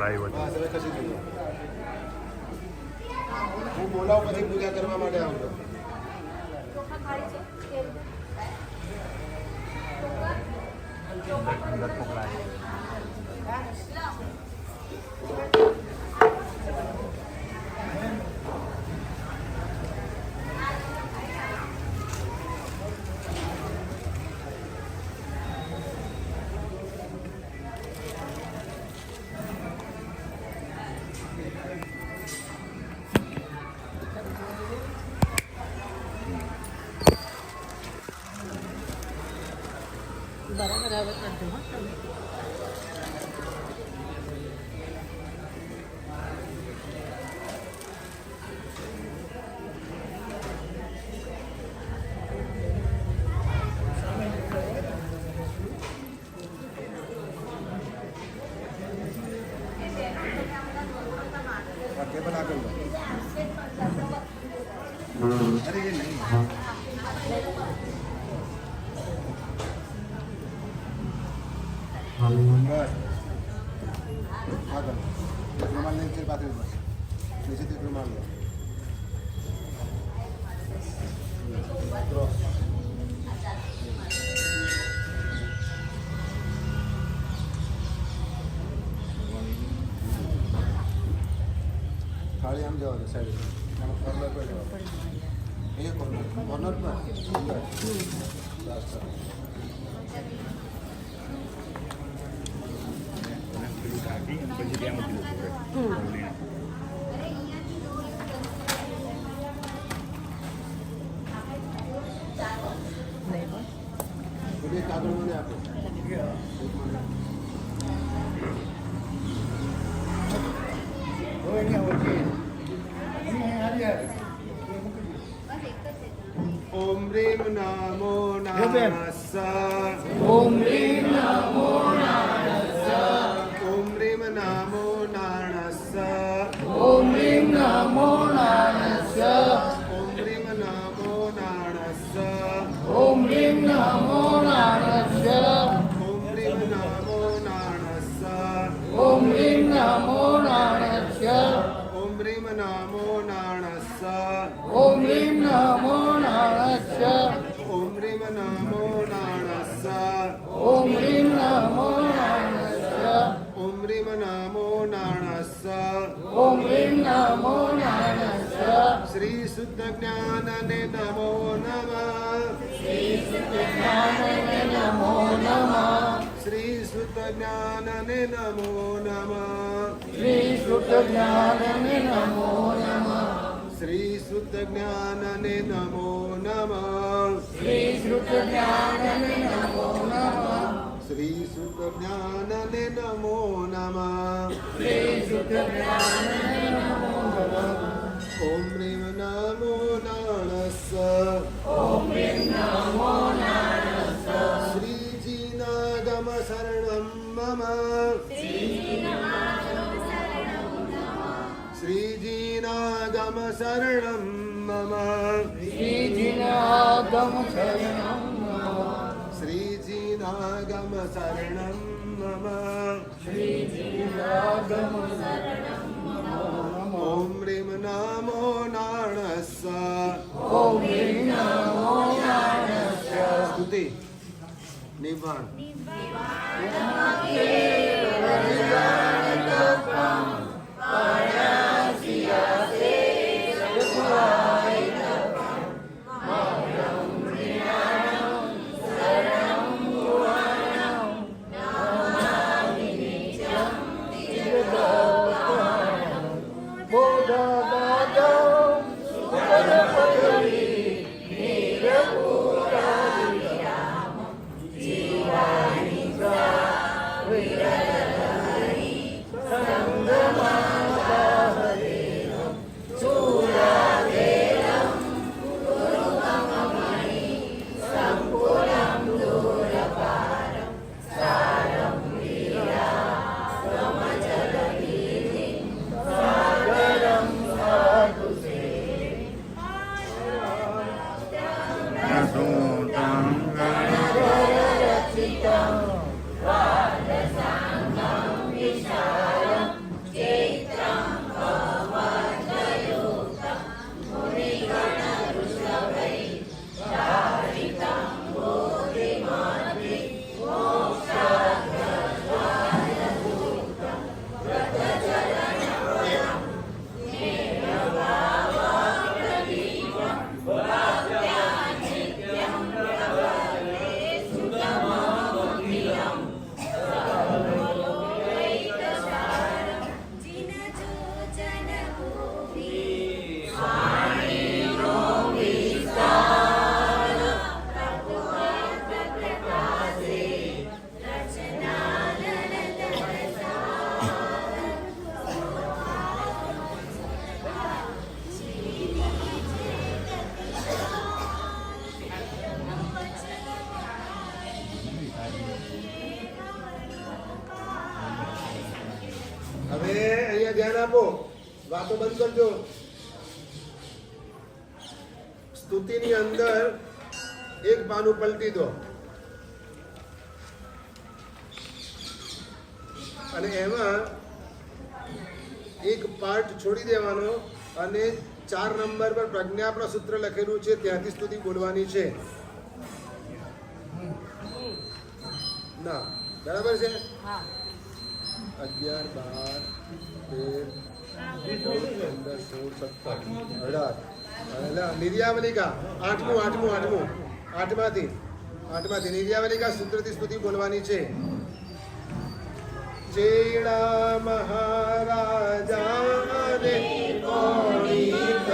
Live હા તમે ખસી દીધો. હું બોલાવું પછી પૂજા કરવા માટે આવજો. અંદર પકડાય બરાબર આવે કરજો હા તમે. टेबल आगे लो. अरे ये नहीं बस આગળ રૂમાલ લઈને છે પાછળ બસ નીચેથી રૂમાલ લો. થાળી આમ જવા દો સાઈડ કોર્નર પર જવા દો. અહીંયા કોર્નર પર અંદર બસ કાઢી અને પછી ત્યાં મૂકી દઉં એક કાગળ મને આપો. ઓમ રીમ નમો નારાયણ. ઓમ રીમ નમો નારાયણ. ઓમ રીમ નમો નારાયણ. ઓમ રીમ નમો નારાયણ. ઓમ રીમ નમો નારાયણ. ઓમ રીમ નમો નારાયણ. ઓમ રીમ નમો નારાયણ. ઓમ રીમ નમો નારાયણ. ઓમ રીમ નમો નારાયણ. ઓમ રીમ નમો નારાયણ. ઓમ રીમ નમો નારાયણ. ઓમ રીમ નમો નારાયણ. ઓમ રીમ નમો નારાયણ. ઓમ રીમ નમો નારાયણ. શ્રી શુદ્ધ જ્ઞાનને નમો નમઃ. જ્ઞાનને નમો નમઃ. શ્રી શુદ્ધ જ્ઞાનને નમો નમઃ. શ્રી શુદ્ધ જ્ઞાનને નમો નમઃ. શ્રી શુદ્ધ જ્ઞાનને નમો નમઃ. શ્રી શુદ્ધ જ્ઞાનને નમો નમઃ. શ્રી શુદ્ધ જ્ઞાનને નમો નમઃ. શ્રી શુદ્ધ જ્ઞાનને નમો નમઃ. ઓમ રીમ નમો નારાયણ. ઓમ રીમ નમો નારાયણ. શ્રીજીના ગમ શરણમ મમ. શ્રીજીના ગમ શરણમ મમ. શ્રીજીના ગમ શરણમ મમ. શ્રીજીના ગમ શરણમ મમ. શ્રીજીના ગમ શરણમ મમ. ઓમ રીમ નમો નારાયણ. ઓમ રીમ નમો નારાયણ. સ્તુતિ નિર્વાણ. હવે અહીંયા ધ્યાન આપો, વાતો બંધ કરજો. સ્તુતિની અંદર એક પાનું પલટી દો અને એમાં એક પાર્ટ છોડી દેવાનો અને 4 નંબર પર પ્રજ્ઞાપના સૂત્ર લખેલું છે ત્યાંથી સ્તુતિ બોલવાની છે. ના બરાબર છે? 11, 12, 13, 15, 16, 17, 18 નિર્યાવલિકા આઠમાંથી નિર્યાવલિકા સૂત્રથી સ્તુતિ બોલવાની છે. ચેડા મહારાજાને કોણિત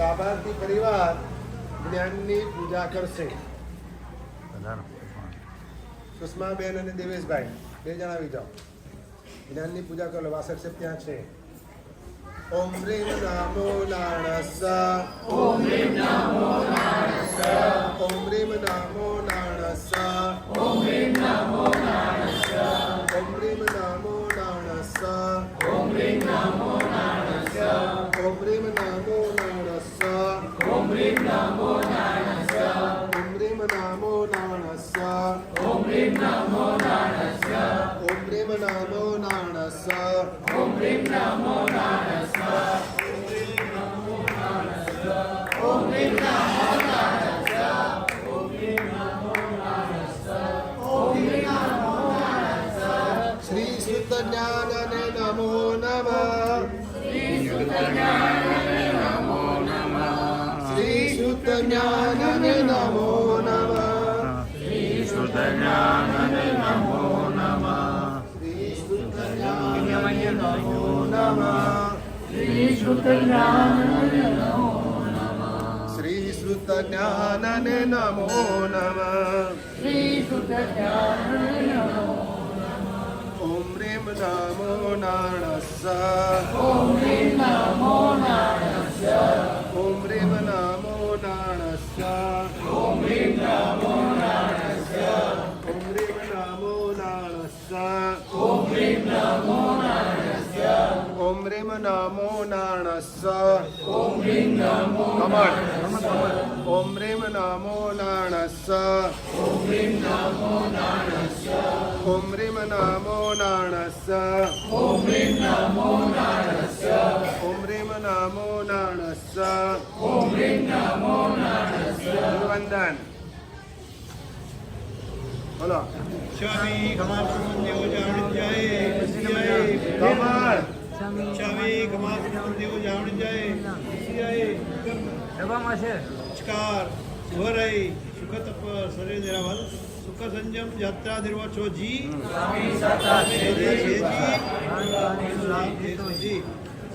લાભાર્થી પરિવાર જ્ઞાનની પૂજા કરશે. સુષ્માબેન અને દેવેશભાઈ 2 જણા આવી જાઓ. જ્ઞાનની પૂજા કરો. વાસઠ ત્યાં છે. ઓમ રીમ નામો નાણસ. ઓમ રીમ નામો નાણસ. ઓમ રીમ નામો નાણસ. ઓમ રીમ નામો નાણસ. ઓમ રીમ નામો નાણસ. ઓમ રીમ નામો નાણસ. ઓમ રીમ નામો નાણસ. ઓમ રીમ નામો નાણસ. ઓમ રીમ નામો નાણસ. ઓમ રીમ નામો નાણસ. ઓમ રીમ નામો નાણસ. ઓમ રીમ નામો નાણસ. શ્રી શુદ્ધ જ્ઞાનને નમો નમઃ. શ્રી શુદ્ધ જ્ઞાનને નમો નમઃ. શ્રી શુદ્ધ જ્ઞાનને નમો નમઃ. શ્રી શુદ્ધ જ્ઞાનને નમો નમઃ. શ્રી શુદ્ધ જ્ઞાનને નમો નમઃ. શ્રી શુદ્ધ જ્ઞાનને નમો નમઃ. શ્રી શુદ્ધ જ્ઞાનને નમો નમઃ. શ્રી શુદ્ધ જ્ઞાનને નમો. ઓમ રીમ નમો નાણસ. ઓમ રીમ નમો નાણસ. ઓમ રીમ નમો નાણસ. ઓમ રીમ નમો નાણસ. ઓમ રીમ નમો નાણસ. ઓમ રીમ નમો નાણસ. ઓમ રીમ નમો નાણસ. ઓમ રીમ નમો નાણસ. ઓમ રીમ નમો નાણસ. ઓમ રીમ નમો નાણસ. ઓમ રીમ નમો નાણસ. ઓમ રીમ નમો નાણસ. ઓમ રીમ નમો નાણસ. ઓમ રીમ નમો નાણસ. વંદન બોલો. સ્વામી કમાલદેવ જાણ જય કમળ સ્વામી કમાલદેવ જાણ જય નમસ્કાર. વરઈ સુખ તપ શરીર નિરાવલ સુખ સંજમ યાત્રા નિર્વાચો જી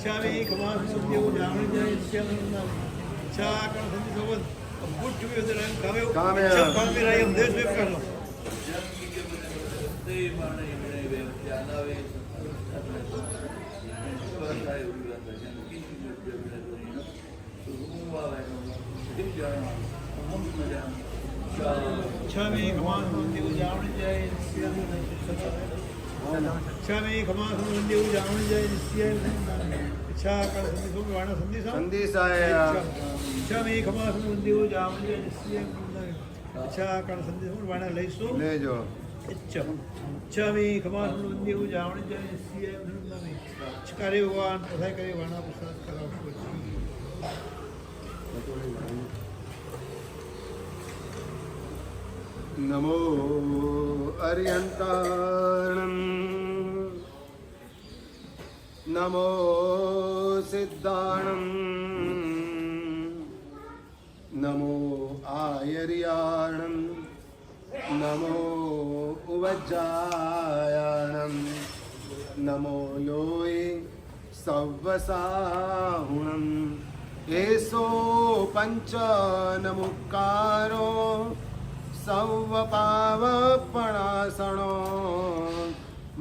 સ્વામી કમાલદેવ જાણ જય ઈચ્છા કર સંધિ સોબત અભૂત ચુક્યો તે રંગ કાવ્યો કામ્યા. ઈચ્છા પામી રહી એમ દેશ વેપ કરલો. સ્વામી કમાલદેવ જાણ જય સ્વામી કમાલદેવ જાણ જય ઈચ્છા કર સંધિ સોબત વાણા સંધિ સોબત સંદેશાય સ્વામી કમાલદેવ જાણ જય ઈચ્છા કર સંધિ સોબત વાણા લઈશું. લેજો. સ્વામી કમાલદેવ જાણ જય ચકારે ભગવાન પ્રસાદ કરે વાણા પ્રસાદ કરાવશો. નમો અર્યંતાણમ. નમો સિદ્ધાણમ. નમો આયર્યાણમ. નમો ઉવજ્જાયાણમ. નમો લોય સવ્વસાહુણમ. એસો પંચનમુક્કારો સૌવપાવપણાસણો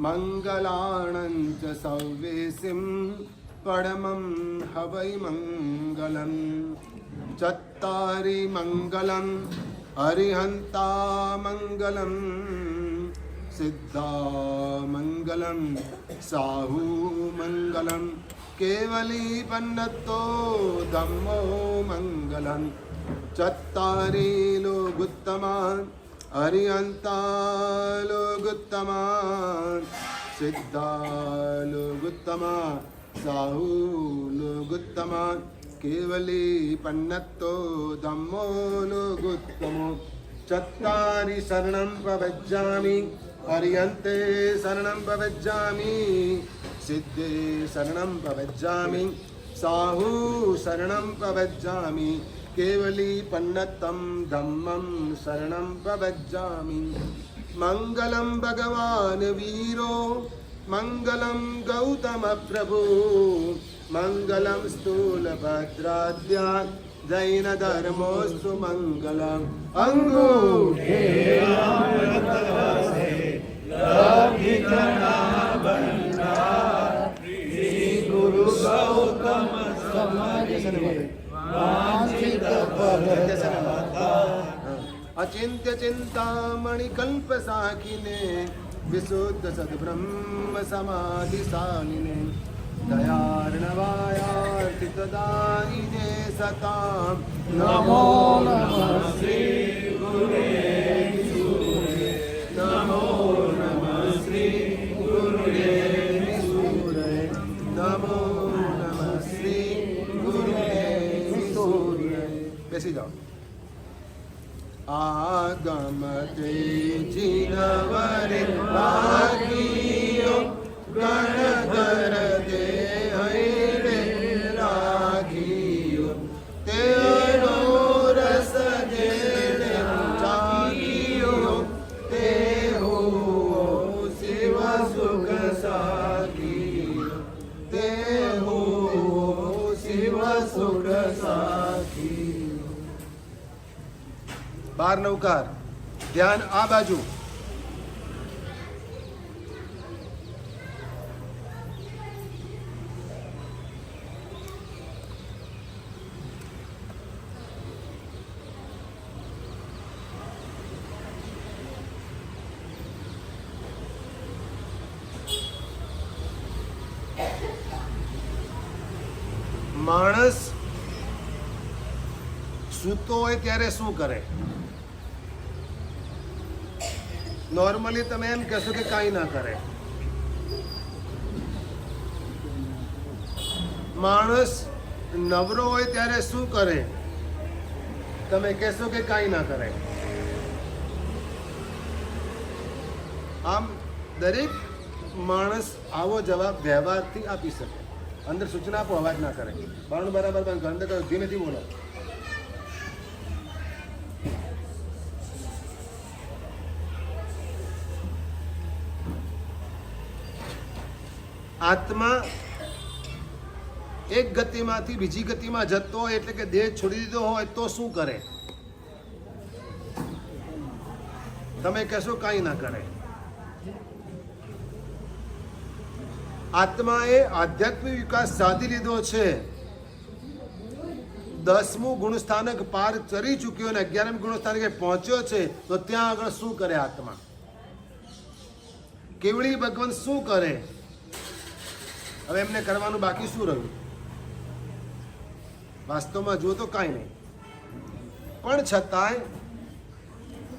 મંગલાણં ચ સૌવેસિં પરમં હવૈ મંગલં. ચત્તારી મંગલં હરિહંતા મંગલં. સિદ્ધા મંગલં સાહુ મંગલં. કેવલી પન્નતો ધમ્મો મંગલં. ચત્તારી લોગુત્તમાન હરિહંતા લોગુત્તમાન. સિદ્ધા લોગુત્તમાન સાહુ લોગુત્તમાન. કેવલી પન્નતો ધમ્મો લોગુત્તમો. ચત્તારી શરણં પ્રવજ્જામિ. હરિયંતે શરણં પ્રવજ્જામિ. સિદ્ધે શરણં પ્રવજ્જામિ. સાહુ શરણં પ્રવજ્જામિ. કેવલી પન્નતમ ધમ્મં શરણં પ્રવજ્જામિ. મંગલં ભગવાન વીરો મંગલં ગૌતમ પ્રભુ. મંગલમ સ્થૂલભદ્રાદ્યા જૈન ધર્મોસ્તુ મંગલમ અંગૂઠે ગુરુ ગૌતમ અચિંત્ય ચિંતામણિ કલ્પ સાખિને વિશુદ્ધ સદબ્રહ્મ સમાધિ સાનિને દયાર્ણવાયાર્તિતદાયિને સતામ નમો નમઃ શ્રી ગુરુદેવ નમો નમઃ શ્રી ગુરુદેવ નમો નમઃ શ્રી ગુરુદેવ બેસી જાઓ. આગમતે જીનવરે ભાગીયો ગણધર દે હૈરે રાગીયો તેનો રસ જેણે જાગીયો તે હો શિવ સુખ સાગીયો તે હો શિવ સુખ સાગીયો. બાર નવકાર ધ્યાન આ બાજુ. માણસ સૂતો હોય ત્યારે શું કરે? નોર્મલી તમે એમ કહેશો કે કાંઈ ના કરે. માણસ નવરો હોય ત્યારે શું કરે? તમે કહેશો કે કાંઈ ના કરે. આમ દરેક માણસ આવો જવાબ વ્યવહારથી આપી શકે. અંદર સૂચના આપો, અવાજ ના કરે. બારણું બરાબર બંધ કરો, અંદર કરો, ધીમેથી બોલો. આત્મા એક ગતિમાંથી બીજી ગતિમાં જતો હોય એટલે કે દેહ છોડી દીધો હોય તો શું કરે? તમે કહેશો કાંઈ ના કરે. આત્માએ આધ્યાત્મિક વિકાસ સાધી લીધો છે. 10મું ગુણસ્થાનક પાર ચરી ચૂક્યો અને 11મું ગુણસ્થાનકે પહોંચ્યો છે તો ત્યાં આગળ શું કરે આત્મા? કેવળી ભગવાન શું કરે? હવે એમને કરવાનું બાકી શું રહ્યું? વાસ્તવમાં જુઓ તો કાંઈ નહીં. પણ છતાંય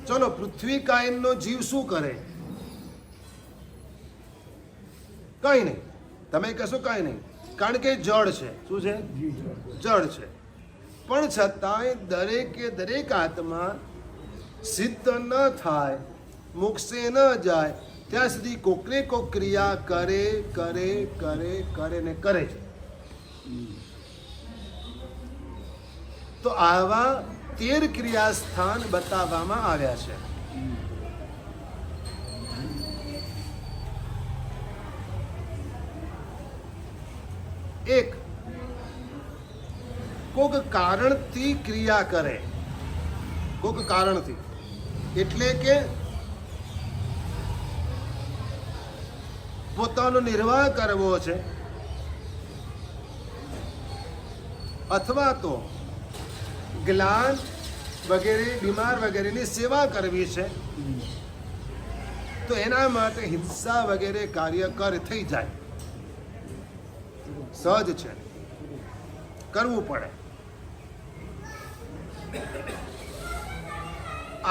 ચલો પૃથ્વી કાયનનો જીવ શું કરે? કાંઈ નહીં. તમે કહેશો કાંઈ નહીં, કારણ કે જળ છે. શું છે? જળ છે. પણ છતાંય દરેકે દરેક આત્મા સિદ્ધ ન થાય, મોક્ષે ન જાય ત્યાં સુધી કોકને કોક ક્રિયા કરે કરે કરે કરે ને કરે છે. તો આવા 13 ક્રિયા સ્થાન બતાવવામાં આવ્યા છે. એક, કોક કારણથી ક્રિયા કરે. કોક કારણથી એટલે કે પોતાનો નિર્વાહ કરવો છે અથવા તો જ્ઞાન વગેરે બીમાર વગેરેની સેવા કરવી છે તો એના માટે હિંસા વગેરે કાર્ય થઈ જાય. સહજ છે, કરવું પડે.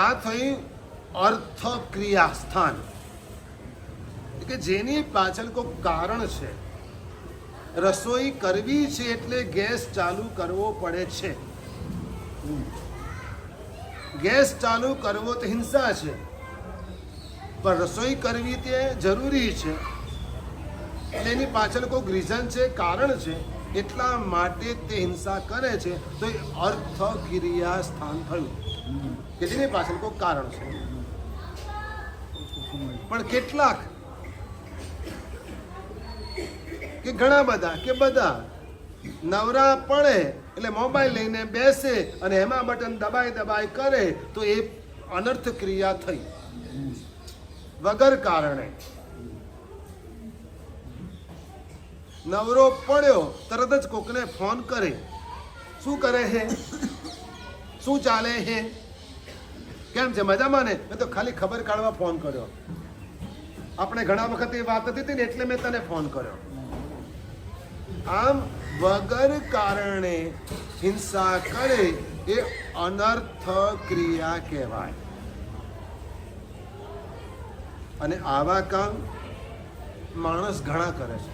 આ થઈ અર્થ ક્રિયા સ્થાન કે જેની પાછળ કોઈ કારણ છે. રસોઈ કરવી છે એટલે ગેસ ચાલુ કરવો પડે છે. ગેસ ચાલુ કરવો તો હિંસા છે, પણ રસોઈ કરવી તે જરૂરી છે એટલે એની પાછળ કોઈ રીઝન છે, કારણ છે, એટલા માટે તે હિંસા કરે છે. તો એ અર્થ ક્રિયા સ્થાન થયું કે જેની પાછળ કોઈ કારણ છે. પણ કેટલાક કે ઘણા બધા કે બધા નવરા પડે એટલે મોબાઈલ લઈને બેસે અને એમાં બટન દબાઈ કરે તો એ અનર્થ ક્રિયા થઈ વગર કારણે. નવરો પડ્યો તરત જ કોકને ફોન કરે. શું કરે છે? શું ચાલે છે? કેમ છે? મજામાં ને? મેં તો ખાલી ખબર કાઢવા ફોન કર્યો. આપણે ઘણા વખત એ વાત હતી ને એટલે મેં તને ફોન કર્યો. આમ વગર કારણે હિંસા કરે એ અનર્થ ક્રિયા કહેવાય. અને આવા કામ માણસ ઘણા કરે છે.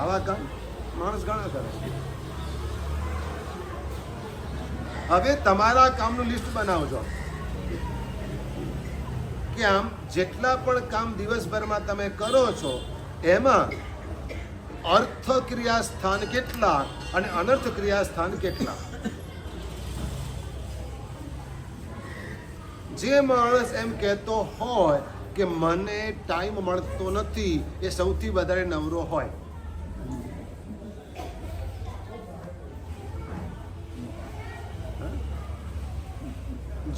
આવા કામ માણસ ઘણા કરે છે. હવે તમારા કામનું લિસ્ટ બનાવજો કે આમ જેટલા પણ કામ દિવસભરમાં તમે કરો છો એમાં અર્થ ક્રિયા સ્થાન કેટલા અને અનર્થ ક્રિયા સ્થાન કેટલા. જે માણસ એમ કહેતો હોય કે મને ટાઈમ મળતો નથી એ સૌથી વધારે નવરો હોય.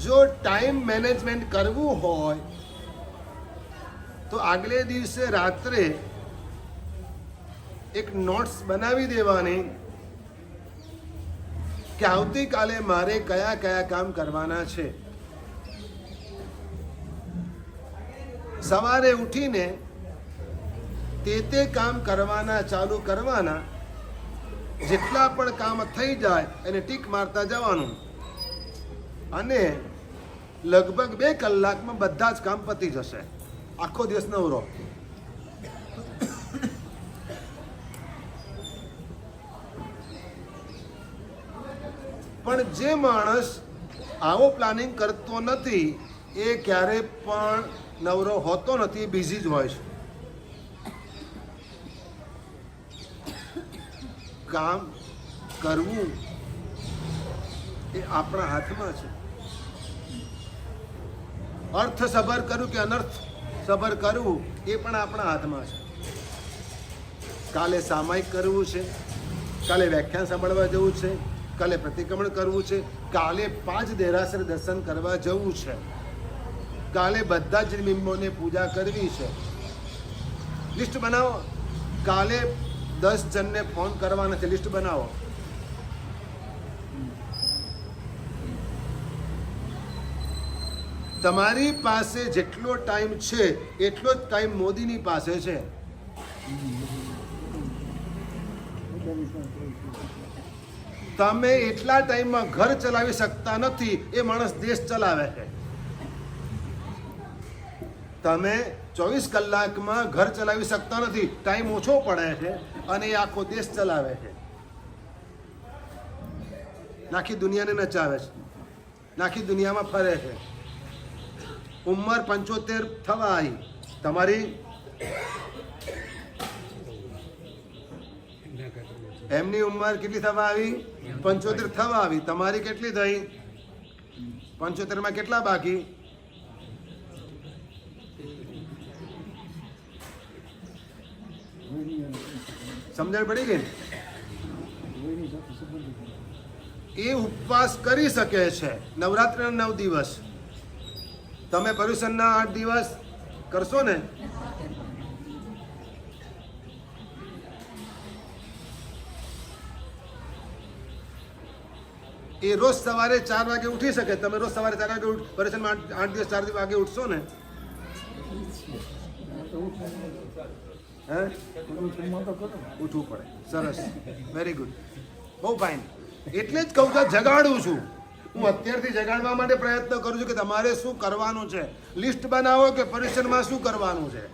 જો ટાઈમ મેનેજમેન્ટ કરવું હોય તો આગલે દિવસે રાત્રે એક નોટ્સ બનાવી દેવાની કે આવતીકાલે મારે કયા કયા કામ કરવાના છે. સવારે ઉઠીને તે કામ કરવાના ચાલુ કરવાના. જેટલા પણ કામ થઈ જાય એને ટીક મારતા જવાનું અને લગભગ 2 કલાકમાં બધા જ કામ પતી જશે. આખો દિવસ નવરો. પણ જે માણસ આવો પ્લાનિંગ કરતો નથી એ ક્યારે પણ નવરો હોતો નથી, બિઝી જ હોય છે. કામ કરવું એ આપણા હાથમાં છે. અર્થ સભર કરવું કે અનર્થ સભર કરવું એ પણ આપણા હાથમાં છે. કાલે સામાયિક કરવું છે, કાલે વ્યાખ્યાન સાંભળવા જવું છે, કાલે પ્રતિક્રમણ કરવું છે, કાલે 5 દેરાસર દર્શન કરવા જવું છે, કાલે બધા જ બિંબોને પૂજા કરવી છે. લિસ્ટ બનાવો. કાલે 10 જણને ફોન કરવાના છે, લિસ્ટ બનાવો. તમારી પાસે જેટલો ટાઈમ છે એટલો જ ટાઈમ મોદીની પાસે છે. તમે એટલા ટાઈમમાં ઘર ચલાવી શકતા નથી, એ માણસ દેશ ચલાવે છે. તમે 24 કલાકમાં ઘર ચલાવી શકતા નથી, ટાઈમ ઓછો પડે છે અને એ આખો દેશ ચલાવે છે. આખી દુનિયાને નચાવે છે, આખી દુનિયામાં ફરે છે. ઉંમર 75 થવા આવી. તમારી એમની ઉંમર કેટલી થવા આવી? 75 થવા આવી. તમારી કેટલી થઈ? 75 માં કેટલા બાકી? સમજણ પડી ગઈ? એ ઉપવાસ કરી શકે છે નવરાત્રિના 9 દિવસ. તમે પર્યુષણના 8 દિવસ કરશો ને? એ રોજ સવારે 4 વાગે ઉઠી શકે. તમે રોજ સવારે 4 વાગે પર્યુષણમાં 8 દિવસ 4 વાગે ઉઠશો ને? હે? ઉઠવું પડે. સરસ, વેરી ગુડ, બહુ ફાઇન. એટલે જ કહું છું, જગાડું છું હું. અત્યારથી જગાડવા માટે પ્રયત્ન કરું છું કે તમારે શું કરવાનું છે. લિસ્ટ બનાવો કે પરીક્ષણમાં શું કરવાનું છે.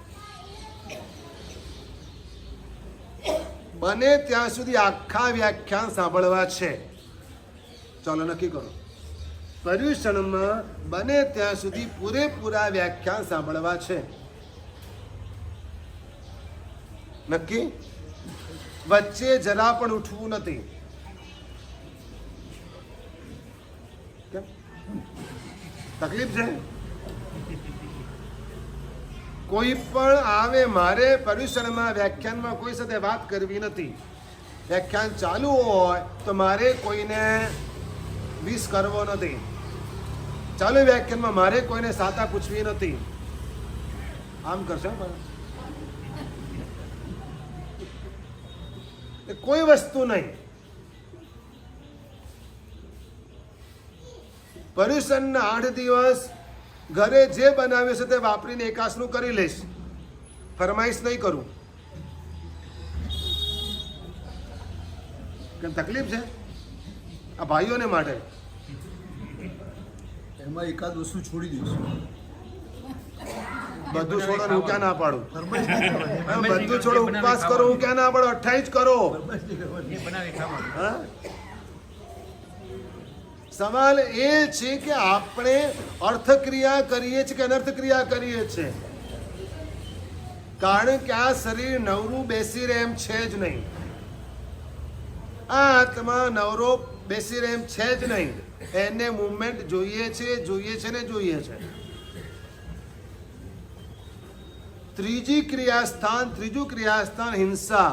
બને ત્યાં સુધી આખા વ્યાખ્યાન સાંભળવા છે. ચાલો નક્કી કરો. પર્યુષણમાં બને ત્યાં સુધી પૂરેપૂરા વ્યાખ્યાન સાંભળવા છે. નક્કી? વચ્ચે જરા પણ ઉઠવું નથી. કેમ? તકલીફ છે? કોઈ પણ આવે, મારે પર્યુષણમાં વ્યાખ્યાનમાં કોઈ સાથે વાત કરવી નથી. વ્યાખ્યાન ચાલુ હોય તો મારે કોઈને વિશ કરવો નથી, ચાલુ વ્યાખ્યાનમાં મારે કોઈને સાતા પૂછવી નથી. આમ કરશો કોઈ વસ્તુ નહીં. પર્યુષણના 8 દિવસ ઘરે જે બનાવ્યું છે તે વાપરીને એકાસનું કરી લઈશ, ફરમાઈશ નહીં કરું. કેમ તકલીફ છે આ ભાઈઓને માટે? એમાં એકાદ વસ્તુ છોડી દઈશું. બધું છોડો હું ક્યાં ના પાડું? બધું છોડો, ઉપવાસ કરો હું ક્યાં ના પાડું? 28 કરો. હા? સવાલ એ છે કે આપણે અર્થક્રિયા કરીએ છીએ કે અનર્થક્રિયા કરીએ છીએ. કારણ કે આ શરીર નવરું બેસી રહે એમ છે જ નહીં. આ આત્મા નવરો બેસી રહે એમ છે જ નહીં. એને મુવમેન્ટ જોઈએ છે ને જોઈએ છે. ત્રીજું ક્રિયાસ્થાન હિંસા.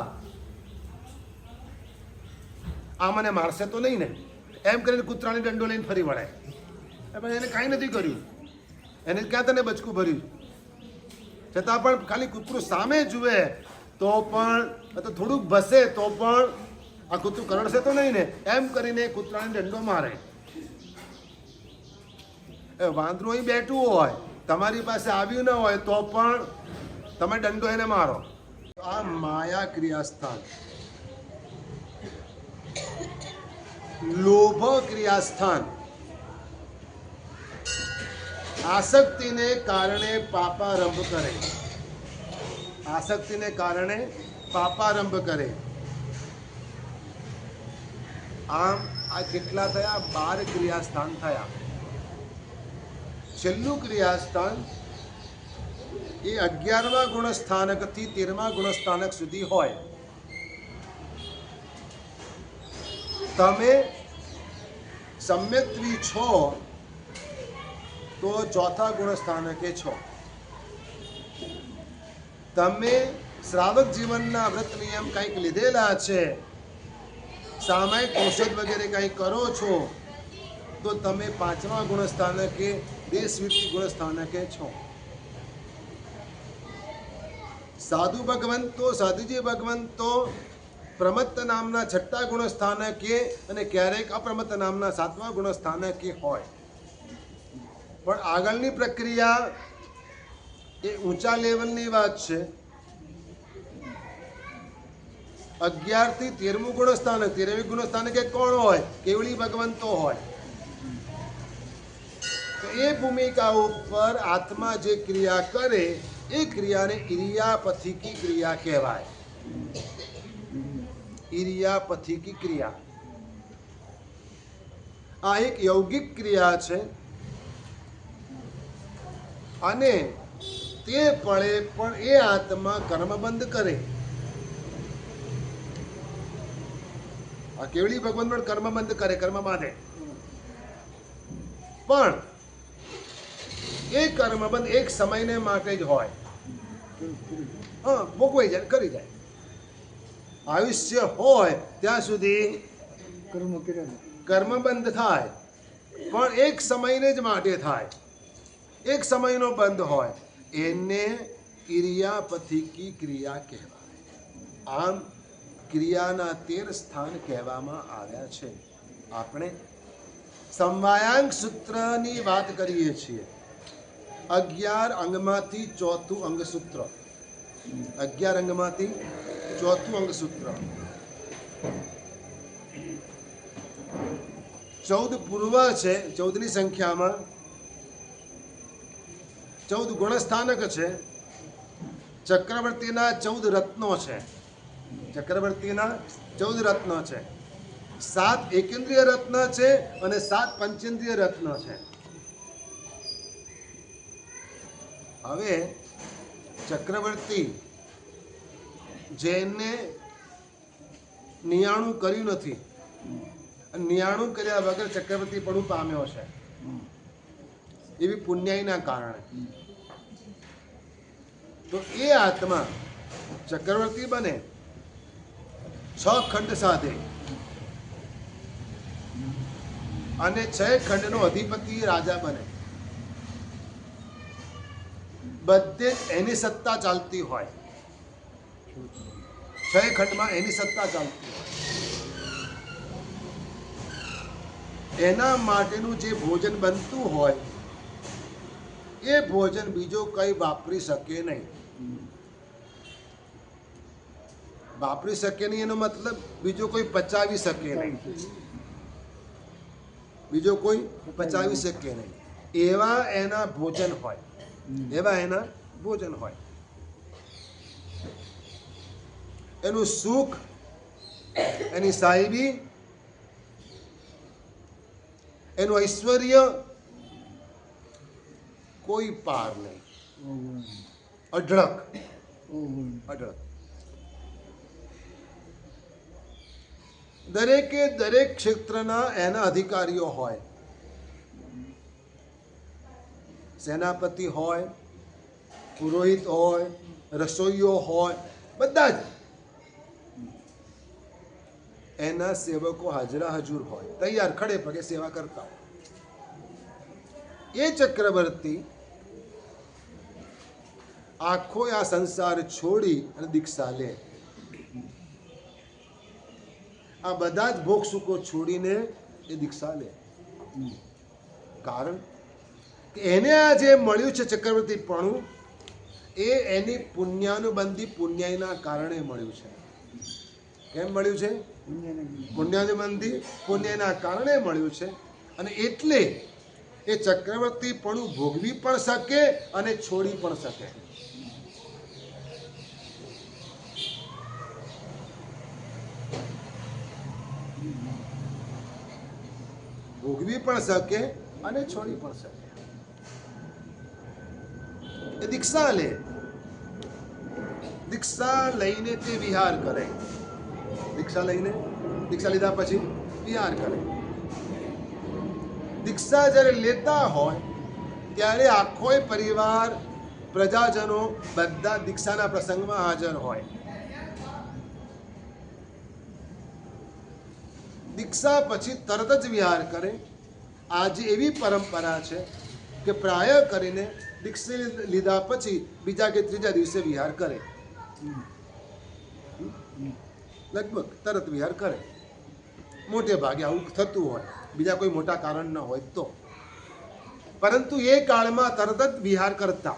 આ મને મારશે તો નહીં ને એમ કરીને કૂતરાની દંડો લઈને ફરી વળાય. પણ એને કાંઈ નથી કર્યું, એને ક્યાં તને બચકું ભર્યું? છતાં પણ ખાલી કૂતરું સામે જુએ તો પણ થોડુંક ભસે તો પણ આ કૂતરું કરડશે તો નહીં ને એમ કરીને કૂતરાની દંડો મારે. વાંદરું અહીં બેઠું હોય, તમારી પાસે આવ્યું ન હોય તો પણ તમે દંડો એને મારો. આ માયા ક્રિયાસ્થાન. લોભ ક્રિયાસ્થાન. આસક્તિને કારણે પાપારંભ કરે. આસક્તિને કારણે પાપારંભ કરે. આમ આ કેટલા થયા? 12 ક્રિયાસ્થાન થયા. છેલ્લું ક્રિયાસ્થાન એ 11મા ગુણસ્થાનકથી 13મા ગુણસ્થાનક સુધી હોય. તમે સમ્યક્ત્વી છો તો 4થા ગુણસ્થાનકે છો. તમે શ્રાવક જીવનના વ્રત નિયમ કંઈક લીધેલા છે, સામાયિક ઔષધ વગેરે કંઈક કરો છો તો તમે 5મા ગુણસ્થાનકે દેશવૃત્તિ ગુણસ્થાનકે છો. સાધુજી ભગવંતો પ્રમત્ત નામના 6થા ગુણસ્થાનકે અને ક્યારેક અપ્રમત્ત નામના 7મા ગુણસ્થાનકે હોય. પણ આગળની પ્રક્રિયા એ ઊંચા લેવલની વાત છે. 11 થી 13મું ગુણસ્થાનક. 13મી ગુણસ્થાનકે કોણ હોય? કેવળી ભગવંતો હોય. તો એ ભૂમિકા ઉપર આત્મા જે ક્રિયા કરે એ ક્રિયાને ઇરિયાપથિકી ક્રિયા કહેવાય. ઇરિયાપથિકી ક્રિયા આ એક યૌગિક ક્રિયા છે અને તે પળે પણ એ આત્મા કર્મબંધ કરે. આ કેવળી ભગવાન પણ કર્મબંધ કરે, કર્મ બાંધે, પણ એ કર્મબંધ એક સમયને માટે જ હોય. હા, ભોગવાઈ જાય, કરી જાય. આયુષ્ય હોય ત્યાં સુધી કર્મબંધ થાય, પણ એક સમયને જ માટે થાય. એક સમયનો બંધ હોય એને ઇરિયાપથિકી ક્રિયા કહેવાય. આમ ક્રિયાના 13 સ્થાન કહેવામાં આવ્યા છે. આપણે સમવાયાંગ સૂત્રની વાત કરીએ છીએ. 11 અંગમાંથી 4થું અંગસૂત્ર. 11 અંગમાંથી 4થું અંગસૂત્ર. 14 પૂર્વ છે. 14ની સંખ્યામાં 14 ગુણસ્થાનક છે. ચક્રવર્તીના 14 રત્નો છે. ચક્રવર્તીના 14 રત્નો છે. 7 એકેન્દ્રિય રત્ન છે અને 7 પંચેન્દ્રિય રત્ન છે. હવે ચક્રવર્તી જેને નિયાણું કર્યું નથી, નિયાણું કર્યા વગર ચક્રવર્તી પડું પામ્યો છે એવી પુણ્યાઈના કારણે, તો એ આત્મા ચક્રવર્તી બને. 6 ખંડ સાધે અને 6 ખંડનો અધિપતિ રાજા બને. બધે એની સત્તા ચાલતી હોય, 6 ખંડમાં એની સત્તા ચાલતી હોય. એના માટેનું જે ભોજન બનતું હોય એ ભોજન બીજો કઈ વાપરી શકે નહીં. વાપરી શકે નહીં એનો મતલબ બીજો કોઈ પચાવી શકે નહીં, બીજો કોઈ પચાવી શકે નહીં. એવા એના ભોજન હોય, એવા એના ભોજન હોય. એનું સુખ, એની સાહેબી, એનું ઐશ્વર્ય કોઈ પાર નહીં. અઢળક, અઢળક. દરેકે દરેક ક્ષેત્રના એના અધિકારીઓ હોય. સેનાપતિ હોય, પુરોહિત હોય, રસોઈયો હોય, બધા જ એના સેવકો હાજરા હજુર હોય, તૈયાર ખડે પગે સેવા કરતા હોય. એ ચક્રવર્તી આખો આ સંસાર છોડી અને દીક્ષા લે. આ બધા જ ભોગ સુખો છોડીને એ દીક્ષા લે. કારણ કે એને આ જે મળ્યું છે ચક્રવર્તીપણું, એ એની પુણ્યાનુબંધી પુણ્યના કારણે મળ્યું છે. કેમ મળ્યું છે? પુણ્યાનુબંધી પુણ્યના કારણે મળ્યું છે. અને એટલે એ ચક્રવર્તીપણું ભોગવી પણ શકે અને છોડી પણ શકે. ભોગવી પણ શકે અને છોડી પણ શકે. એ દીક્ષા લે. દીક્ષા લઈને તે વિહાર કરે. દીક્ષા લઈને, દીક્ષા લીધા પછી વિહાર કરે. દીક્ષા જ્યારે લેતા હોય ત્યારે આખો પરિવાર, પ્રજાજનો બધા દીક્ષાના પ્રસંગમાં હાજર હોય. દીક્ષા પછી તરત જ વિહાર કરે. આજે એવી પરંપરા છે કે પ્રાય કરીને દીક્ષા લીધા પછી બીજા કે ત્રીજા દિવસે વિહાર કરે. લગભગ તરત વિહાર કરે. મોટે ભાગે આવું થતું હોય, બીજા કોઈ મોટા કારણ ન હોય તો. પરંતુ એ કાળમાં તરત જ વિહાર કરતા.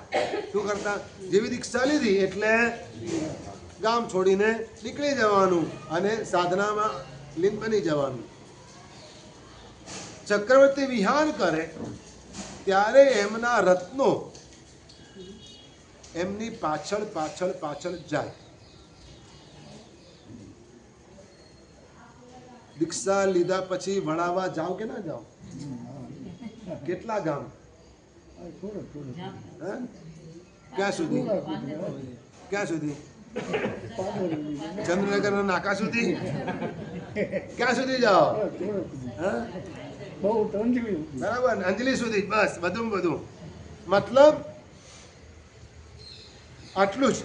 શું કરતા? જેવી દીક્ષા લીધી એટલે ગામ છોડીને નીકળી જવાનું અને સાધનામાં લીન બની જવાનું. ચક્રવર્તી વિહાર કરે ત્યારે એમના રત્નો એમની પાછળ પાછળ પાછળ જાય. દીક્ષા લીધા પછી ભણાવવા જાઓ કે ના જાઓ? કેટલા ગામ? ક્યાં સુધી? ક્યાં સુધી? ચંદ્રનગર નાકા સુધી? ક્યાં સુધી જાઓ? બરાબર, અંજલિ સુધી. બસ, બધું બધું. મતલબ આટલું જ.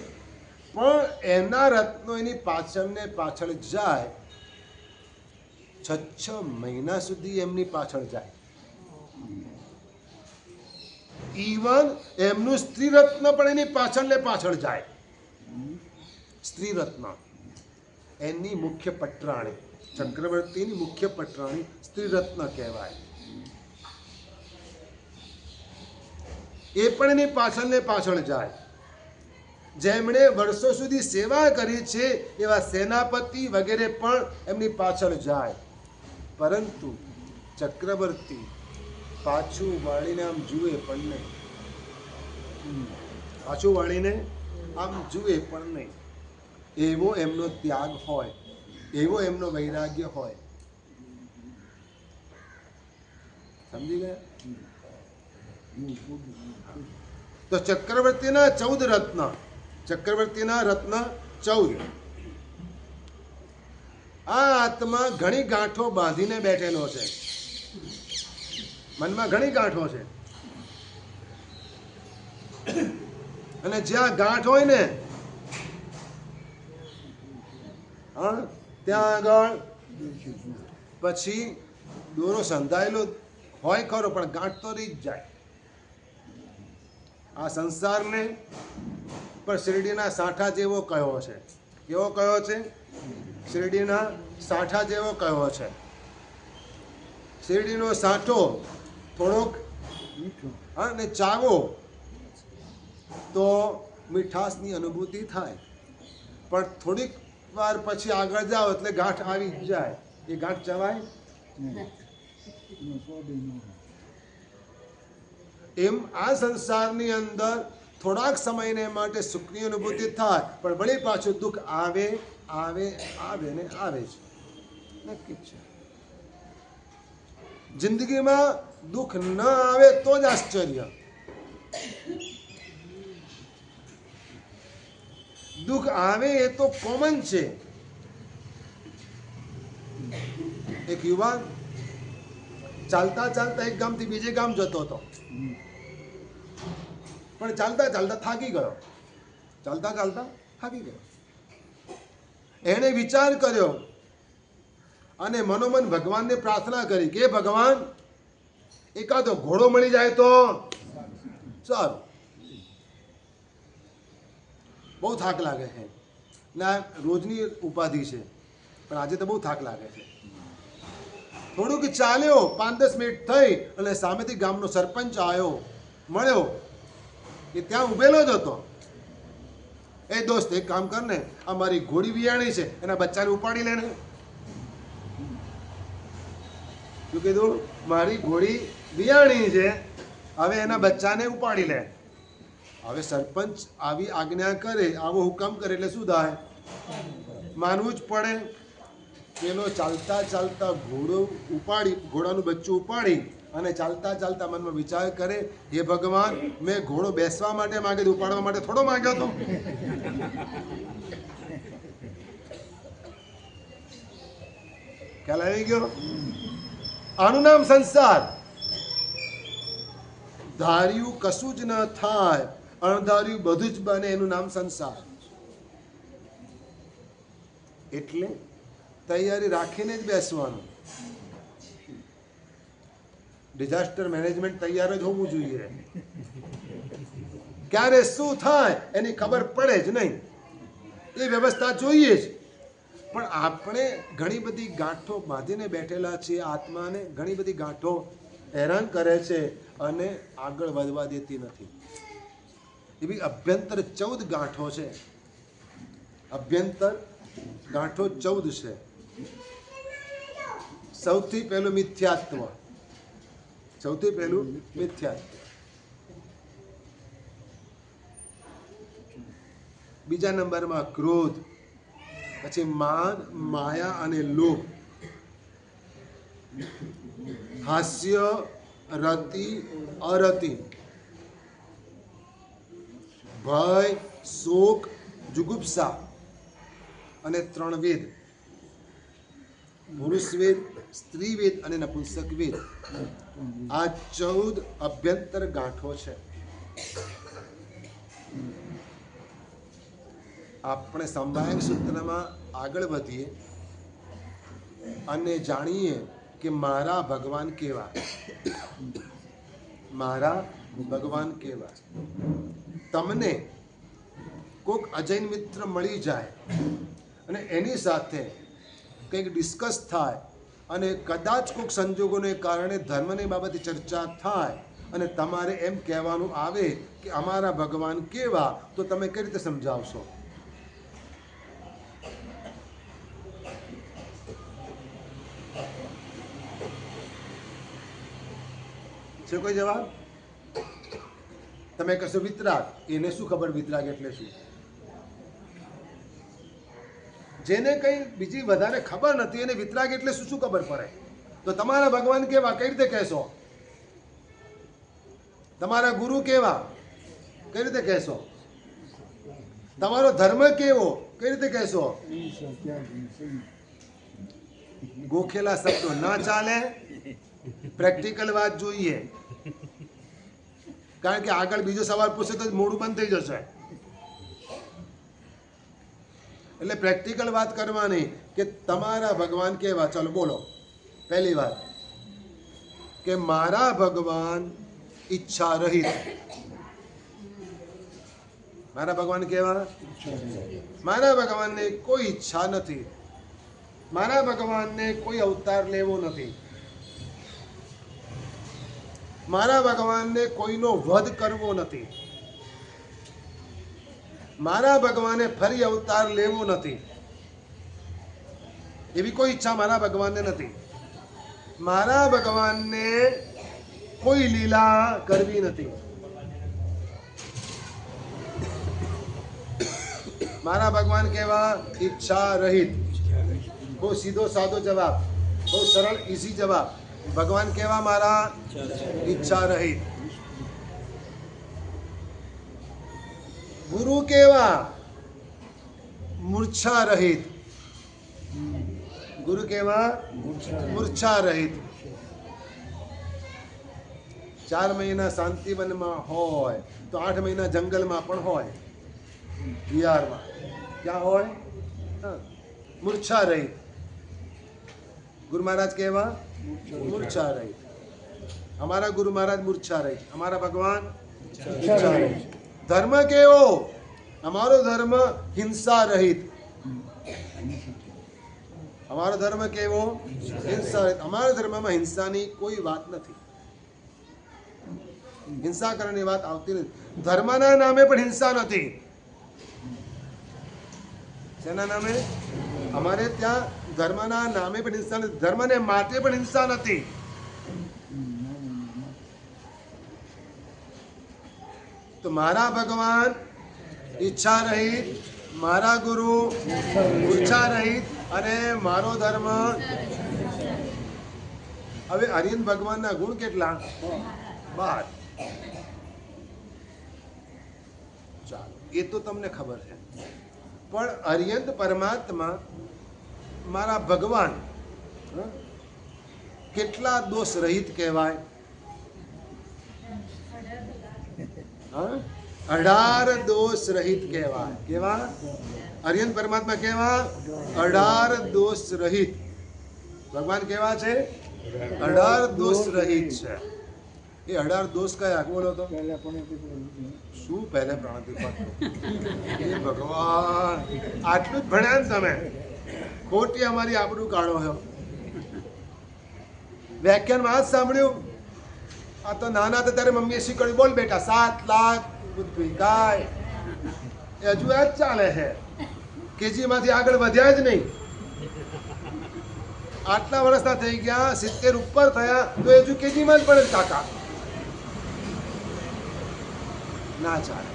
પણ એના રત્નો એની પાછળ ને પાછળ જાય. 6 મહિના સુધી એમની પાછળ જાય. ઈવન એમનું સ્ત્રી રત્ન પણ એની પાછળ ને પાછળ જાય. સ્ત્રી રત્ન એની મુખ્ય પટરાણી, ચક્રવર્તીની મુખ્ય પટરાણી સ્ત્રી રત્ન કહેવાય. એ પણ એની પાછળ ને પાછળ જાય. જેમણે વર્ષો સુધી સેવા કરી છે એવા સેનાપતિ વગેરે પણ એમની પાછળ જાય. પરંતુ ચક્રવર્તી પાછું વાળીને આમ જુએ પણ નહીં. પાછું વાળીને આમ જુએ પણ નહીં. એવો એમનો ત્યાગ હોય, એવો એમનો વૈરાગ્ય હોય. સમજી ગયા? તો ચક્રવર્તીના 14 રત્ન, ચક્રવર્તીના રત્ન 14. આ આત્મા ઘણી ગાંઠો બાંધીને બેઠેલો છે. મનમાં ઘણી ગાંઠો છે. અને જ્યાં ગાંઠ હોય ને, ત્યાં આગળ પછી દોરો સંધાયેલો હોય ખરો પણ ગાંઠ તો રહી જ જાય. આ સંસારને પણ શેરડીના સાંઠા જેવો કયો છે. કેવો કયો છે? શેરડીના સાંઠા જેવો કયો છે. શેરડીનો સાંઠો થોડોક અને ચાવો તો મીઠાશની અનુભૂતિ થાય, પણ થોડીક વાર પછી આગળ જાઓ એટલે ગાંઠ આવી જ જાય. એ ગાંઠ ચવાય એમ આ સંસારની અંદર થોડાક સમયને માટે સુખની અનુભૂતિ થાય, પણ વળી પાછું દુઃખ આવે આવે આવે ને આવે છે. નક્કી છે. જિંદગીમાં દુઃખ ન આવે તો જ આશ્ચર્ય. દુઃખ આવે એ તો કોમન છે. એક યુવાન ચાલતા ચાલતા એક ગામથી બીજે ગામ જતો હતો, પણ ચાલતા ચાલતા થાકી ગયો. ચાલતા ચાલતા થાકી ગયો. એણે વિચાર કર્યો અને મનોમન ભગવાનને પ્રાર્થના કરી કે ભગવાન, એકાદો ઘોડો મળી જાય તો સારું. બહુ થાક લાગે છે ના, રોજની ઉપાધિ છે, પણ આજે તો બહુ થાક લાગે છે. થોડુંક ચાલ્યો, 5-10 મિનિટ થઈ અને સામેથી ગામનો સરપંચ આવ્યો, મળ્યો, એ ત્યાં ઉભેલો જ હતો. એ દોસ્ત, એક કામ કર ને, આ મારી ઘોડી વિયાણી છે, એના બચ્ચાને ઉપાડી લે ને. શું કીધું? મારી ઘોડી વિયાણી છે, હવે એના બચ્ચાને ઉપાડી લે. હવે સરપંચ આવી આજ્ઞા કરે, આવો હુકમ કરે એટલે શું થાય? માનવું જ પડે. પેલો ચાલતા ચાલતા ઘોડાનું બચ્ચું ઉપાડી અને ચાલતા ચાલતા મનમાં વિચાર કરે, હે ભગવાન, મેં ઘોડો બેસવા માટે માંગ્યો, ઉપાડવા માટે થોડો માંગ્યો હતો. ખ્યાલ આવી ગયો? આનું નામ સંસાર. ધાર્યું કશું જ ન થાય, અણધાર્યું બધું જ બને, એનું નામ સંસાર. એટલે તૈયારી રાખીને જ બેસવાનું. ડિઝાસ્ટર મેનેજમેન્ટ તૈયાર જ હોવું જોઈએ. ક્યારે શું થાય એની ખબર પડે જ નહીં, એ વ્યવસ્થા જોઈએ જ. પણ આપણે ઘણી બધી ગાંઠો બાંધીને બેઠેલા છીએ. આત્માને ઘણી બધી ગાંઠો હેરાન કરે છે અને આગળ વધવા દેતી નથી. એવી અભ્યંતર 14 ગાંઠો છે. અભ્યંતર ગાંઠો 14 છે. સૌથી પહેલું મિથ્યાત્વ. સૌથી પહેલું મિથ્યાત્વ. બીજા નંબરમાં ક્રોધ, પછી માન, માયા અને લોભ, હાસ્ય, રતિ, અરતિ, ભય, શોક, જુગુપ્સા અને 3 વેદ: પુરુષ વેદ, સ્ત્રી વેદ અને નપુંસક વેદ. આ 14 અભ્યંતર ગાંઠો છે. આપણે સંવાયક સૂત્રમાં આગળ વધીએ અને જાણીએ કે મારા ભગવાન કેવા. મારા ભગવાન કેવા. તમને કોઈક અજૈન મિત્ર મળી જાય અને એની સાથે કંઈક ડિસ્કસ થાય અને કદાચ કોઈક સંજોગોને કારણે ધર્મની બાબતે ચર્ચા થાય અને તમારે એમ કહેવાનું આવે કે અમારા ભગવાન કેવા, તો તમે કઈ રીતે સમજાવશો? છે કોઈ જવાબ? તમે કહેશો વિતરાગ. એને શું ખબર વિતરાગ એટલે શું? જેને કંઈ બીજી વધારે ખબર નથી એને વિતરાગ એટલે શું શું ખબર પડે? તો તમારા ભગવાન કેવા કઈ રીતે કહેશો? તમારા ગુરુ કેવા કઈ રીતે કહેશો? તમારો ધર્મ કેવો કઈ રીતે કહેશો? ગોખેલા શબ્દો ના ચાલે. પ્રેક્ટિકલ વાત જોઈએ, કારણ કે આગળ બીજો સવાલ પૂછે તો મોડું બંધ થઈ જશે. એટલે પ્રેક્ટિકલ વાત કરવાની કે તમારા ભગવાન કેવા. ચાલો બોલો. પહેલી વાત કે મારા ભગવાન ઈચ્છા રહિત. મારા ભગવાન કેવા? મારા ભગવાનને કોઈ ઈચ્છા નથી. મારા ભગવાનને કોઈ અવતાર લેવો નથી. મારા ભગવાનને કોઈનો વધ કરવો નથી. મારા ભગવાને ફરી અવતાર લેવો નથી. એવી કોઈ ઈચ્છા મારા ભગવાનને નથી. મારા ભગવાનને કોઈ લીલા કરવી નથી. મારા ભગવાન કેવા? ઈચ્છા રહિત. બહુ સીધો સાદો જવાબ, બહુ સરળ ઈઝી જવાબ. ભગવાન કેવા મારા? ઈચ્છા રહિત. ગુરુ કેવા? મૂર્છા રહિત. ગુરુ કેવા? મૂર્છા રહિત. 4 મહિના શાંતિવનમાં હોય તો 8 મહિના જંગલમાં પણ હોય. બિહારમાં ક્યાં હોય? મૂર્છા રહિત. ગુરુ મહારાજ કેવા? મૂર્છા રહિત. અમારા ગુરુ મહારાજ મૂર્છા રહિત. અમારા ભગવાન ઈચ્છા રહિત. ધર્મ કેવો? અમારો ધર્મ હિંસા રહિત. અમારો ધર્મ કેવો? હિંસા રહિત. અમારા ધર્મમાં હિંસાની કોઈ વાત નથી. હિંસા કરવાની વાત આવતી નથી. ધર્મના નામે પણ હિંસા નથી. શેના નામે? અમારે ત્યાં ધર્મના નામે પણ હિંસા નથી. ધર્મને માટે પણ હિંસા નથી. તો મારા ભગવાન ઈચ્છા રહિત, મારા ગુરુ મૂર્છા રહિત અને મારો ધર્મ. હવે અરિયન ભગવાનના ગુણ કેટલા? 12. ચાલો, એ તો તમને ખબર છે. પણ અરિયંત પરમાત્મા મારા ભગવાન કેટલા દોષ રહિત કહેવાય? 18 દોષ રહિત કહેવાય. કેવા? અરિયંત પરમાત્મા કેવા? 18 દોષ રહિત. ભગવાન કેવા છે? 18 દોષ રહિત છે. એ 18 દોષ કયા? બોલો તો. શું પહેલે પ્રાણાતિપાત? એ ભગવાન આટલું જ ભણ્યા ને તમે? ખોટી અમારી આબરૂ કાઢો છો. વ્યાખ્યાનમાં આ જ સાંભળ્યું. આ તો નાના હતા ત્યારે મમ્મીએ શીખવાડ્યું, બોલ બેટા 7 લાખ પૃથ્વી ગાય. એ હજુ આ જ ચાલે છે. કેજીમાંથી આગળ વધ્યા જ નહીં. આટલા વર્ષના થઈ ગયા, 70 ઉપર થયા તો હજુ કેજીમાં જ પડે કાકા. ના ચાલે.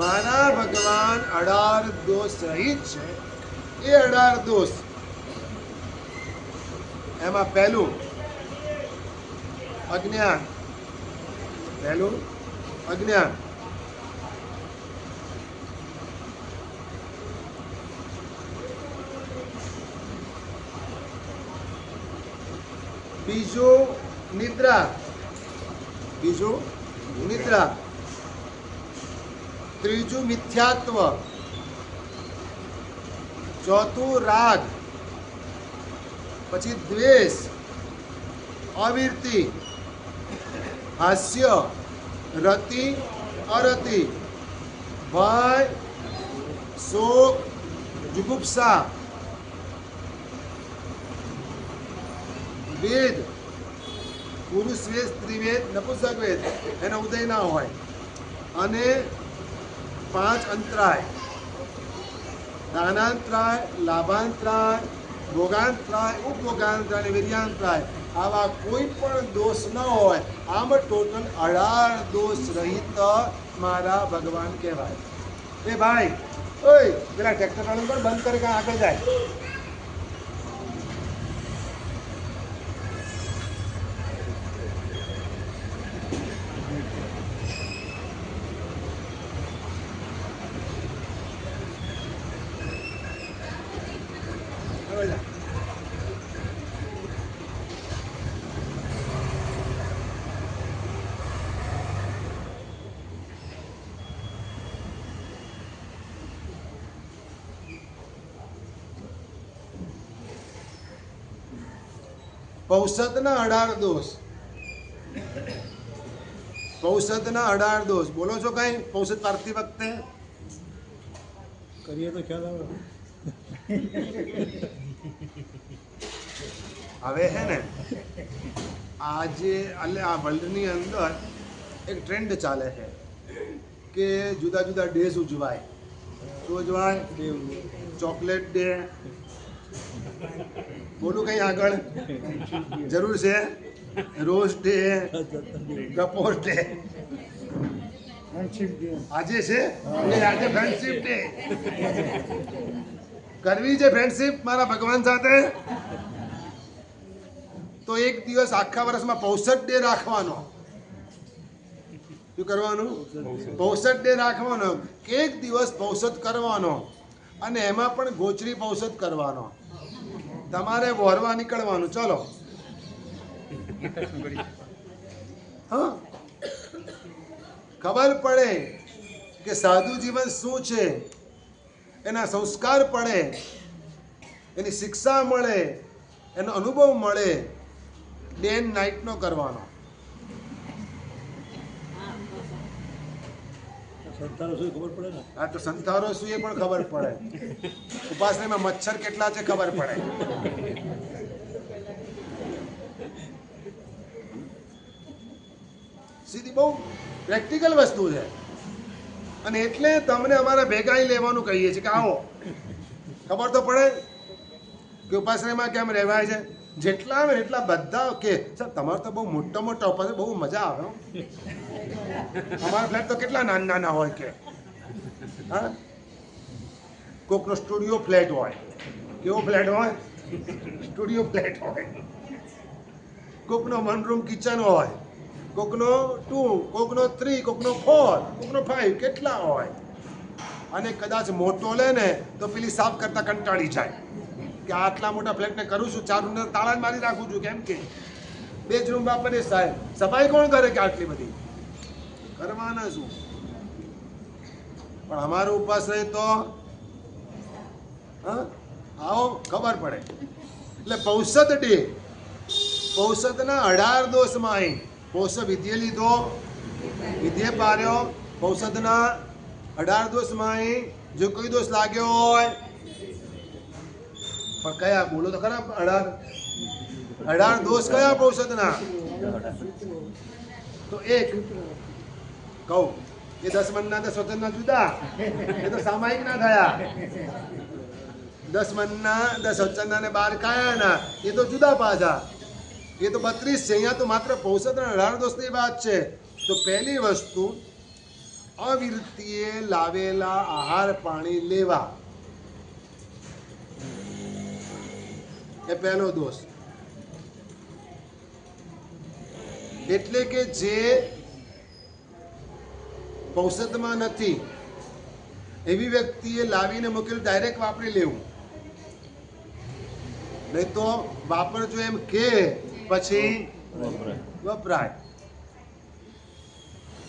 મારા ભગવાન 18 દોષ રહિત છે. એ 18 દોષ, એમાં પહેલું અજ્ઞાન. પહેલું અજ્ઞાન. બીજું નિદ્રા. બીજું નિદ્રા. ત્રીજું મિથ્યાત્વ. ચોથું રાગ. પછી દ્વેષ, અવિરતિ, હાસ્ય, રતિ, અરતિ, ભય, શોક, જુગુપ્સા, વેદ, પુરુષ વેદ, સ્ત્રી વેદ, નપુંસક વેદ, એનો ઉદય ના હોય. અને 5 અંતરાય. દાનાંતરાય, લાભાંતરાય, ભોગાંતરાય, ઉપભોગાંતરાય અને વીર્યાંતરાય. આવા કોઈ પણ દોષ ન હોય. આમ ટોટલ 18 દોષ રહિત મારા ભગવાન કહેવાય. એ ભાઈ, ઓય પેલા ટ્રેક્ટર વાળું પણ બંધ કરે કે આગળ જાય. પૌષદના 18 દોષ. પૌષદના 18 દોષ બોલો છો કઈ પૌષદ પારતી વખતે? કરીએ તો ખ્યાલ આવે. હવે હે ને આજે એટલે આ વર્લ્ડની અંદર એક ટ્રેન્ડ ચાલે છે કે જુદા જુદા ડેઝ ઉજવાય. શું ઉજવાય? Chocolate day. બોલું કઈ આગળ જરૂર છે? રોઝ ડે, કપોર ડે. આજે છે આજે ફ્રેન્ડશિપ ડે. કરવી છે ફ્રેન્ડશિપ મારા ભગવાન સાથે તો એક દિવસ આખા વર્ષમાં પૌષદ ડે રાખવાનો. શું કરવાનું? પૌષદ ડે રાખવાનો. એક દિવસ પૌષદ કરવાનો અને એમાં પણ ગોચરી પૌષદ કરવાનો. તમારે વોરવા નીકળવાનું. ચલો હા, ખબર પડે કે સાધુ જીવન શું છે, એના સંસ્કાર પડે, એની શિક્ષા મળે, એનો અનુભવ મળે. ડે એન્ડ નાઇટનો કરવાનો. સંતાનો શું ખબર પડે ને? આ તો સંતારો શું એ પણ ખબર પડે. ઉપાસનામાં મચ્છર કેટલા છે ખબર પડે. સીધી બહુ પ્રેક્ટિકલ વસ્તુ છે અને એટલે તમને અમારા ભેગા લેવાનું કહીએ છીએ કે આવો. ખબર તો પડે કે ઉપાસનામાં કેમ રહેવાય છે. જેટલા આવે એટલા બધા કે સર તમારે તો બહુ મોટા મોટા ઉપાસના બહુ મજા આવે. અમારા ફ્લેટ તો કેટલા નાના નાના હોય કે હા, કોકનો સ્ટુડિયો ફ્લેટ હોય. કેવો ફ્લેટ હોય? સ્ટુડિયો ફ્લેટ હોય. કોકનો 1 રૂમ કિચન હોય, કોકનો 2, કોકનો 3, કોકનો 4, કોકનો 5. કેટલા હોય? અને કદાચ મોટો લે ને તો પેલી સાફ કરતા કંટાળી જાય કે આટલા મોટા ફ્લેટને કરું છું, 4 રૂમ તાળા જ મારી રાખું છું. કેમ કે 2 જ રૂમ વાપરીએ સાહેબ. સફાઈ કોણ કરે કે આટલી બધી કરવાના શું? પણ અમારું ઉપાસના તો હા આવો ખબર પડે. એટલે પૌષદ ડે, પૌષદના 18 દોષમાં અહીં પૌષદ વિધ્ય લીધો, વિધ્ય પાર્યો. પૌષદના 18 દોષમાં અહીં જો કોઈ દોષ લાગ્યો હોય પણ કયા બોલો તો ખરા? 18 દોષ કયા પૌષદના? તો એક કહું એ 10 મનના 10 વચનના જુદા, એ તો સામાયિક ના થયા. 10 મનના 10 વચનના ને 12 કાયાના એ તો જુદા પાછા. એ તો 32 છે. અહીંયા તો માત્ર પૌષદના 18 દોષની વાત છે. તો પહેલી વસ્તુ અવિરતીએ લાવેલા આહાર પાણી લેવા, એ પહેલો દોષ. એટલે કે જે પૌષદમાં નથી એવી વ્યક્તિએ લાવીને મૂકેલું ડાયરેક્ટ વાપરી લેવું. નહીં તો વાપરજો એમ કે પછી વપરાય.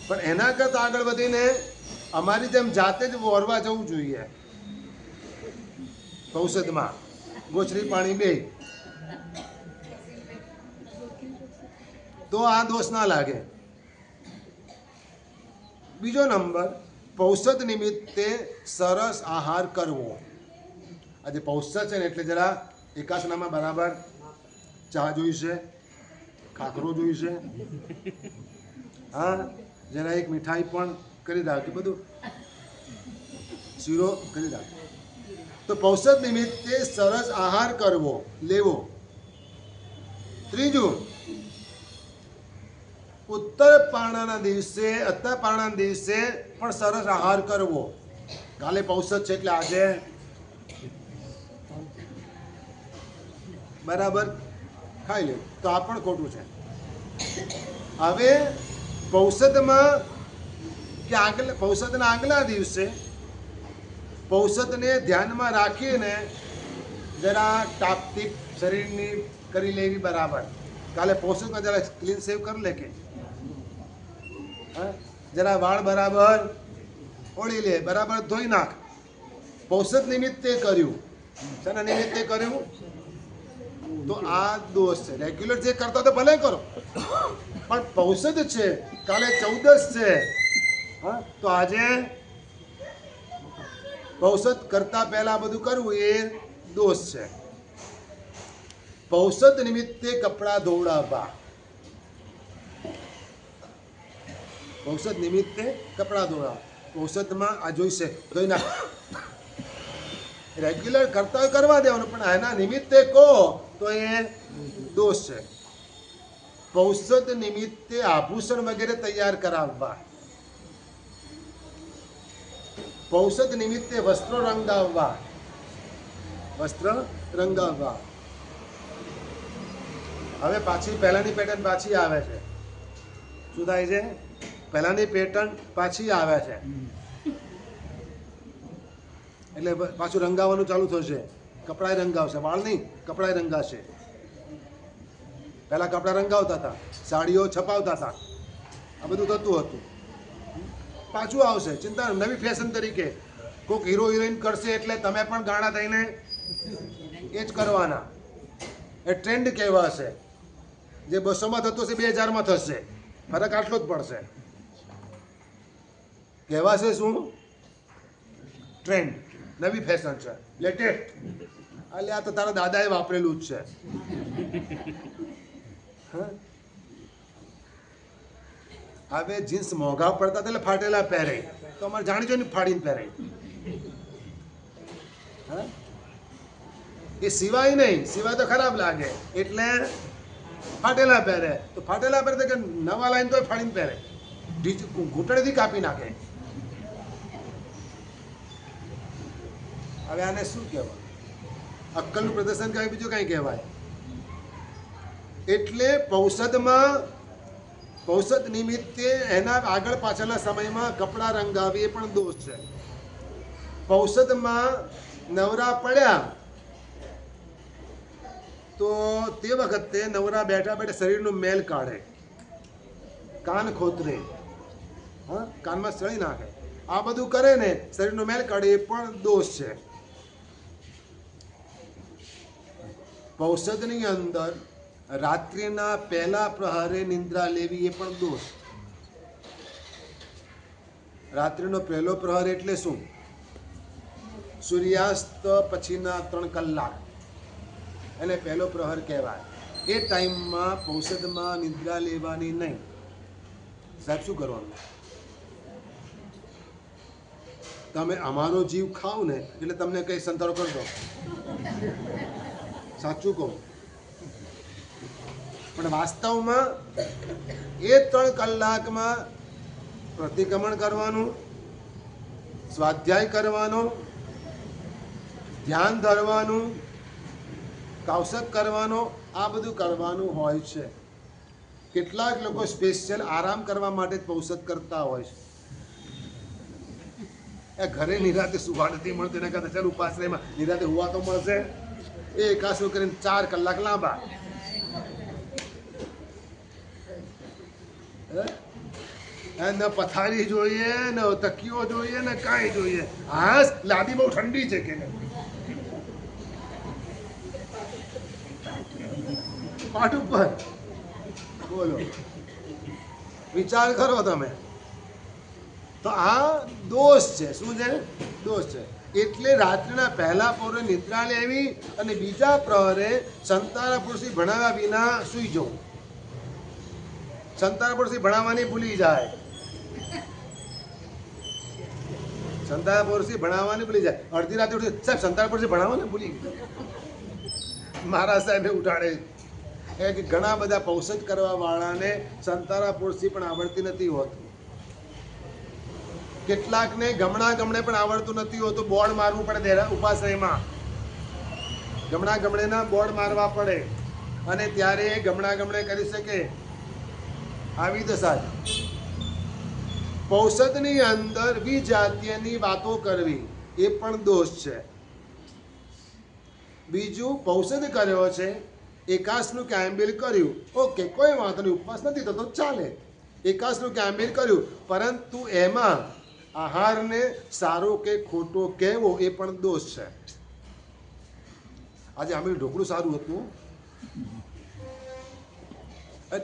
પણ એના કરતા આગળ વધીને અમારી જેમ જાતે જ વોરવા જવું જોઈએ. પૌષદમાં ગોચરી પાણી 2 તો આ દોષ ના લાગે. બીજો નંબર, પૌષદ નિમિત્તે સરસ આહાર કરવો. આજે પૌષદ છે ને એટલે જરા એકાસનામાં બરાબર ચા જોઈશે, ખાખરો જોઈશે, હા જરા એક મીઠાઈ પણ કરી રાખજો, બધું શીરો કરી રાખજો. તો પૌષદ નિમિત્તે સરસ આહાર કરવો, લેવો. ત્રીજું, ઉત્તર પારણાના દિવસે પણ સરસ આહાર કરવો. કાલે પૌષદ છે એટલે આજે બરાબર ખાઈ લેવું. તો આ પણ ખોટું છે. હવે પૌષદમાં કે પૌષદના આગલા દિવસે પૌષદને ધ્યાનમાં રાખીને જરા ટાપટીપ શરીરની કરી લેવી બરાબર. કાલે પૌષદમાં જરા ક્લીન સેવ કરી લે કે જરા વાળ બરાબર ઓળી લે, બરાબર ધોઈ નાખ. પૌષદ નિમિત્તે કર્યું. શાના નિમિત્તે કર્યું? તો આ દોષ છે. રેગ્યુલર જે કરતા તો ભલે કરો, પણ પૌષદ છે, કાલે 14 છે, હા, તો આજે પૌષદ કરતા પહેલા બધું કરવું એ દોષ છે. પૌષદ નિમિત્તે કપડાં ધોવડાવવા, પૌષદ નિમિત્તે કપડાં ધોવડાવવા. પૌષદમાં આ જોઈશે ધોઈ નાખ. રેગ્યુલર કરતા હોય કરવા દેવાનું, પણ એના નિમિત્તે કહો તો એ દોષ છે. પૌષદ નિમિત્તે આભૂષણ વગેરે તૈયાર કરાવવા, પૌષદ નિમિત્તે વસ્ત્રો રંગાવવા, વસ્ત્ર રંગાવવા. હવે પાછી પહેલાની પેટર્ન પાછી આવે છે. શું થાય છે? પહેલાની પેટર્ન પાછી આવે છે, એટલે પાછું રંગાવવાનું ચાલુ થશે. કપડાય રંગાવશે, વાળ નહીં, કપડાય રંગાશે. પહેલા કપડા રંગાવતા હતા, સાડીઓ છપાવતા હતા, આ બધું થતું હતું. પાછું આવશે, ચિંતા નવી ફેશન તરીકે. કોઈક હીરો હિરોઈન કરશે એટલે તમે પણ ગાણા થઈને એ જ કરવાના. એ ટ્રેન્ડ કહેવાશે. જે 200માં થતો હશે 2000માં થશે. ફરક આટલો જ પડશે. કહેવાશે શું? ટ્રેન્ડ, નવી ફેશન છે, લેટેસ્ટ. એટલે આ તો તારા દાદાએ વાપરેલું જ છે. હવે જીન્સ મોંઘા પડતા એટલે ફાટેલા પહેરે, તો અમારે જાણીજો ને ફાડીને પહેરે. એ સિવાય નહીં, સિવાય તો ખરાબ લાગે એટલે ફાટેલા પહેરે. તો ફાટેલા પહેરે કે નવા લાઈન તો ફાડીને પહેરે, ઘૂંટણેથી કાપી નાખે. હવે આને શું કહેવાય? અક્કલનું પ્રદર્શન કહેવાય, બીજું કંઈ કહેવાય? એટલે પૌષદમાં, પૌષદ નિમિત્તે એના આગળ પાછળના સમયમાં કપડાં રંગાવી એ પણ દોષ છે. પૌષદમાં નવરા પડ્યા તો તે વખતે નવરા બેઠા બેઠા શરીરનું મેલ કાઢે, કાન ખોતરે, હા, કાનમાં સળી નાખે. આ બધું કરે ને, શરીરનો મેલ કાઢે એ પણ દોષ છે. પૌષદની અંદર રાત્રિના પહેલા પ્રહરે નિંદ્રા લેવી એ પણ દોષ. રાત્રિનો પહેલો પ્રહર એટલે શું? સૂર્યાસ્ત પછીના 3 કલાક એને પહેલો પ્રહર કહેવાય. એ ટાઈમમાં પૌષદમાં નિંદ્રા લેવાની નહીં. સાહેબ શું કરવાનું? તમે અમારો જીવ ખાવ ને એટલે તમને કઈ સંતારો કરજો, સાચું કહું. પણ વાસ્તવમાં એ 3 કલાકમાં પ્રતિક્રમણ કરવાનું, સ્વાધ્યાય કરવાનો, ધ્યાન ધરવાનું, કૌશક કરવાનો, આ બધું કરવાનું હોય છે. કેટલાક લોકો સ્પેશિયલ આરામ કરવા માટે જ પૌષદ કરતા હોય છે. એ ઘરે નિરાતે સુવા નથી મળતું, એના કરતા ચાલ ઉપાશ્રયમાં નિરાતે હોવા તો મળશે. એ એકાસું કરીને 4 કલાક લાંબા. ન પથારી જોઈએ, ન તકીઓ જોઈએ, ને કાંઈ જોઈએ. હા, લાદી બહુ ઠંડી છે કે પાટ ઉપર બોલો, વિચાર કરો તમે. તો આ દોષ છે. શું છે? દોષ છે. એટલે રાત્રિના પહેલા પ્રહરે નિદ્રા લેવી અને બીજા પ્રહરે સંતારા પુરુષી ભણાવ્યા વિના સૂઈ જવું. સંતારા પુરુષી ભણાવવાની ભૂલી જાય, સંતારા પુરુષી ભણાવવાની ભૂલી જાય. અડધી રાતે ઉઠી, સાહેબ સંતારા પુરુષી ભણાવવાને ભૂલી ગયા. મારા સાહેબે ઉઠાડે કે ઘણા બધા પૌષદ કરવા વાળાને સંતારા પુરુષી પણ આવડતી નથી હોતું. કેટલાકને ગમણા ગમણે પણ આવડતું નથી હોતું. બોર્ડ મારવું પડે ઉપાશ્રયમાં, ગમણા ગમણેના બોર્ડ મારવા પડે અને ત્યારે ગમણા ગમણે કરી શકે. આવી દશા. પૌષદની અંદર વિજાતીયની વાતો કરવી એ પણ દોષ છે. બીજું, પૌષદ કર્યો છે, એકાસનું કેમ્બેલ કર્યું, ઓકે, કોઈ વાંધો નહીં, ઉપવાસ નથી થતો, ચાલે. એકાસનું કેમ્બેલ કર્યું, પરંતુ એમાં આહારને સારો કે ખોટો કહેવો એ પણ દોષ છે. આજે આંબેલ ઢોકળું સારું હતું,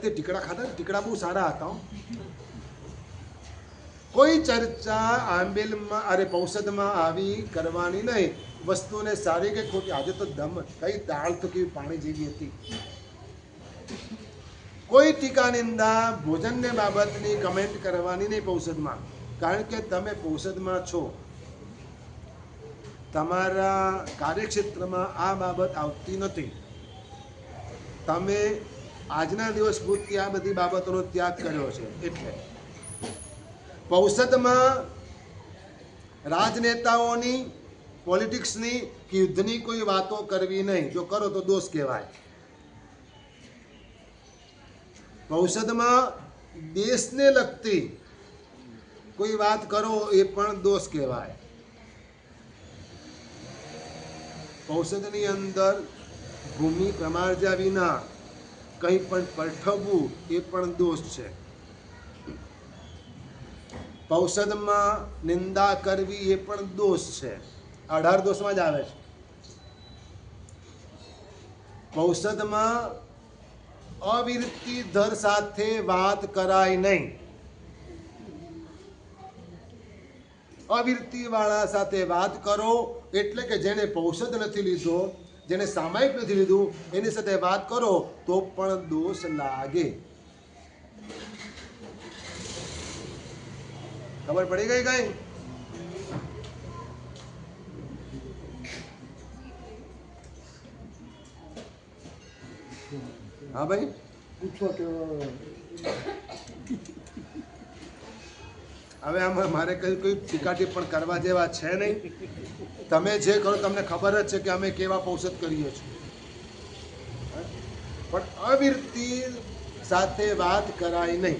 તે ટીકડા ખાધા, ટીકડા બહુ સારા હતા. કોઈ ચર્ચા આંબેલમાં અરે પૌષદમાં આવી કરવાની નહીં. વસ્તુને સારી કે ખોટી. આજે તો દમ કઈ દાળ તો કેવી પાણી જેવી હતી. કોઈ ટીકા નિંદા ભોજનને બાબતની કમેન્ટ કરવાની નહીં પૌષદમાં. કારણ કે તમે પૌષદમાં છો, તમારા કાર્યક્ષેત્રમાં આ બાબત આવતી નથી. તમે આજના દિવસ પૂરતી આ બધી બાબતોનો ત્યાગ કર્યો છે. એટલે પૌષદમાં રાજનેતાઓની, પોલિટિક્સની કે યુદ્ધની કોઈ વાતો કરવી નહીં. જો કરો તો દોષ કહેવાય. પૌષદમાં દેશને લગતી કોઈ વાત કરો એ પણ દોષ કહેવાય. પૌષદની અંદર ભૂમિ પ્રમાર્જા વિના કંઈ પણ પરઠવવું એ પણ દોષ છે. પૌષદમાં નિંદા કરવી એ પણ દોષ છે. 18 દોષમાં જ આવે છે. પૌષદમાં અવિરતિ ધર સાથે વાત કરાય નહીં. અવિરતિ વાળા સાથે વાત કરો એટલે કે જેને પૌષદ નથી લીધો, જેને સામાયિક નથી લીધું, એની સાથે વાત કરો તો પણ દોષ લાગે. ખબર પડી ગઈ કઈ? હા ભાઈ, પૂછો તો હવે આમાં મારે કોઈ ટીકા ટિપ્પણ કરવા જેવા છે નહીં. તમે જે કરો તમને ખબર જ છે કે અમે કેવા પૌષદ કરીએ છીએ. પણ અવિરતિ સાથે વાત કરાય નહીં.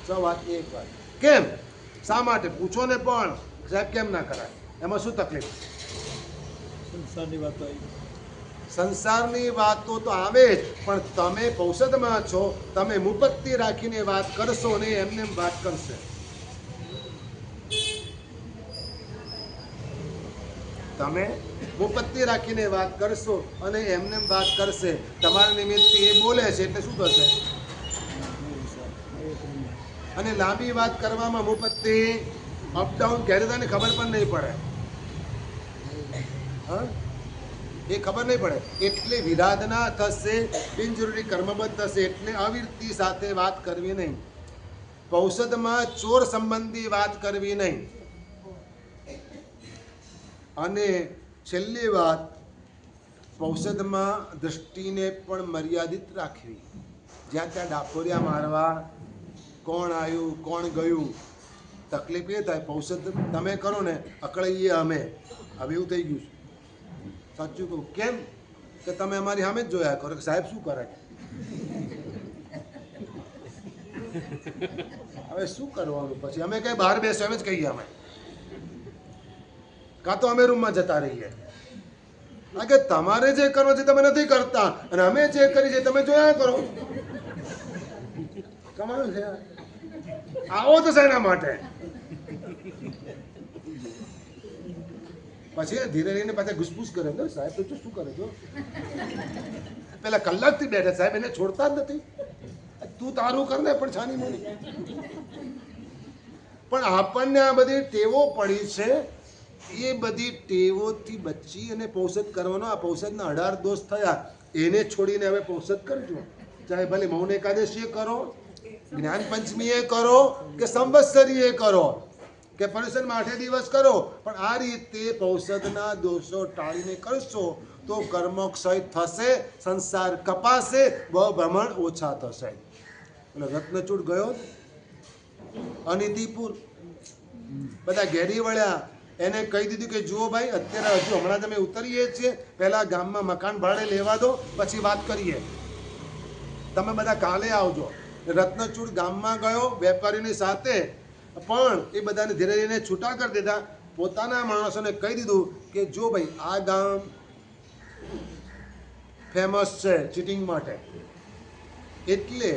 સો વાતની એક વાત. કેમ? શા માટે? પૂછો ને પણ સાહેબ કેમ ના કરાય? એમાં શું તકલીફ? સંસારની વાતો આવી. સંસારની વાતો તો આવે જ, પણ તમે પૌષદમાં છો, તમે મુપત્તિ રાખીને વાત કરશો ને એમને વાત કરશે. તમે મુપત્તિ રાખીને વાત કરશો અને એમને વાત કરશે. તમારા નિમિત્તે એ બોલે છે એટલે શું થશે? અને લાંબી વાત કરવામાં મુપત્તિ અપડાઉન ઘેરદાને ખબર પણ નહીં પડે. હા, એ ખબર નહીં પડે. એટલે વિરાધના થશે, બિનજરૂરી કર્મબદ્ધ થશે. એટલે અવિરતિ સાથે વાત કરવી નહીં. પૌષદમાં ચોર સંબંધી વાત કરવી નહીં. અને છેલ્લી વાત, પૌષદમાં દૃષ્ટિને પણ મર્યાદિત રાખવી. જ્યાં ત્યાં ડાકોરિયા મારવા, કોણ આવ્યું કોણ ગયું, તકલીફ એ થાય. પૌષદ તમે કરો ને અકળાઈએ અમે. હવે એવું થઈ ગયું છે. સાચું કહું. કેમ કે તમે અમારી સામે જ જોયા કરો કે સાહેબ શું કરે. હવે શું કરવાનું? પછી અમે કઈ બહાર બેસો એમ જ કહીએ. અમે કાં તો અમે રૂમમાં જતા રહીએ. કે તમારે જે કરવો છે તમે નથી કરતા અને અમે જે કરી છે તમે જોયા કરો. કમાલ છે. આવો તો શેના માટે? પછી ધીરે રહીને પાછા ઘુસપુસ કરે. સાહેબ તો શું કરે છો? પેલા કલાકથી બેઠા, સાહેબ એને છોડતા જ નથી. તું તારું કર ને પણ છાની મોની. પણ આપણને આ બધી ટેવો પડી છે. એ બધી ટેવોથી બચી અને પૌષદ કરવાનો. આ પૌષદના 18 દોષ થયા, એને છોડીને હવે પૌષદ કરજો. ચાહે ભલે મૌન એકાદશી કરો, જ્ઞાન પંચમી એ કરો કે સંવત્સરી એ કરો કે પર્યુષણમાં 8 દિવસ કરો, પણ આ રીતે પૌષદના દોષો ટાળીને કરશો તો કર્મોક્ષય થશે, સંસાર કપાશે, ભ્રમણ ઓછા થશે. એટલે રત્નચૂડ ગયો અનિતિપુર, બધા ઘેરી વળ્યા. એને કહી દીધું કે જુઓ ભાઈ, અત્યારે હજુ હમણાં તમે ઉતરીએ છીએ, પહેલાં ગામમાં મકાન ભાડે લેવા દો, પછી વાત કરીએ. તમે બધા કાલે આવજો. રત્નચૂડ ગામમાં ગયો વેપારીની સાથે, પણ એ બધાને ધીરે ધીરે છૂટા કરી દીધા. પોતાના માણસોને કહી દીધું કે જો ભાઈ આ ગામ ફેમસ છે ચીટિંગ માટે, એટલે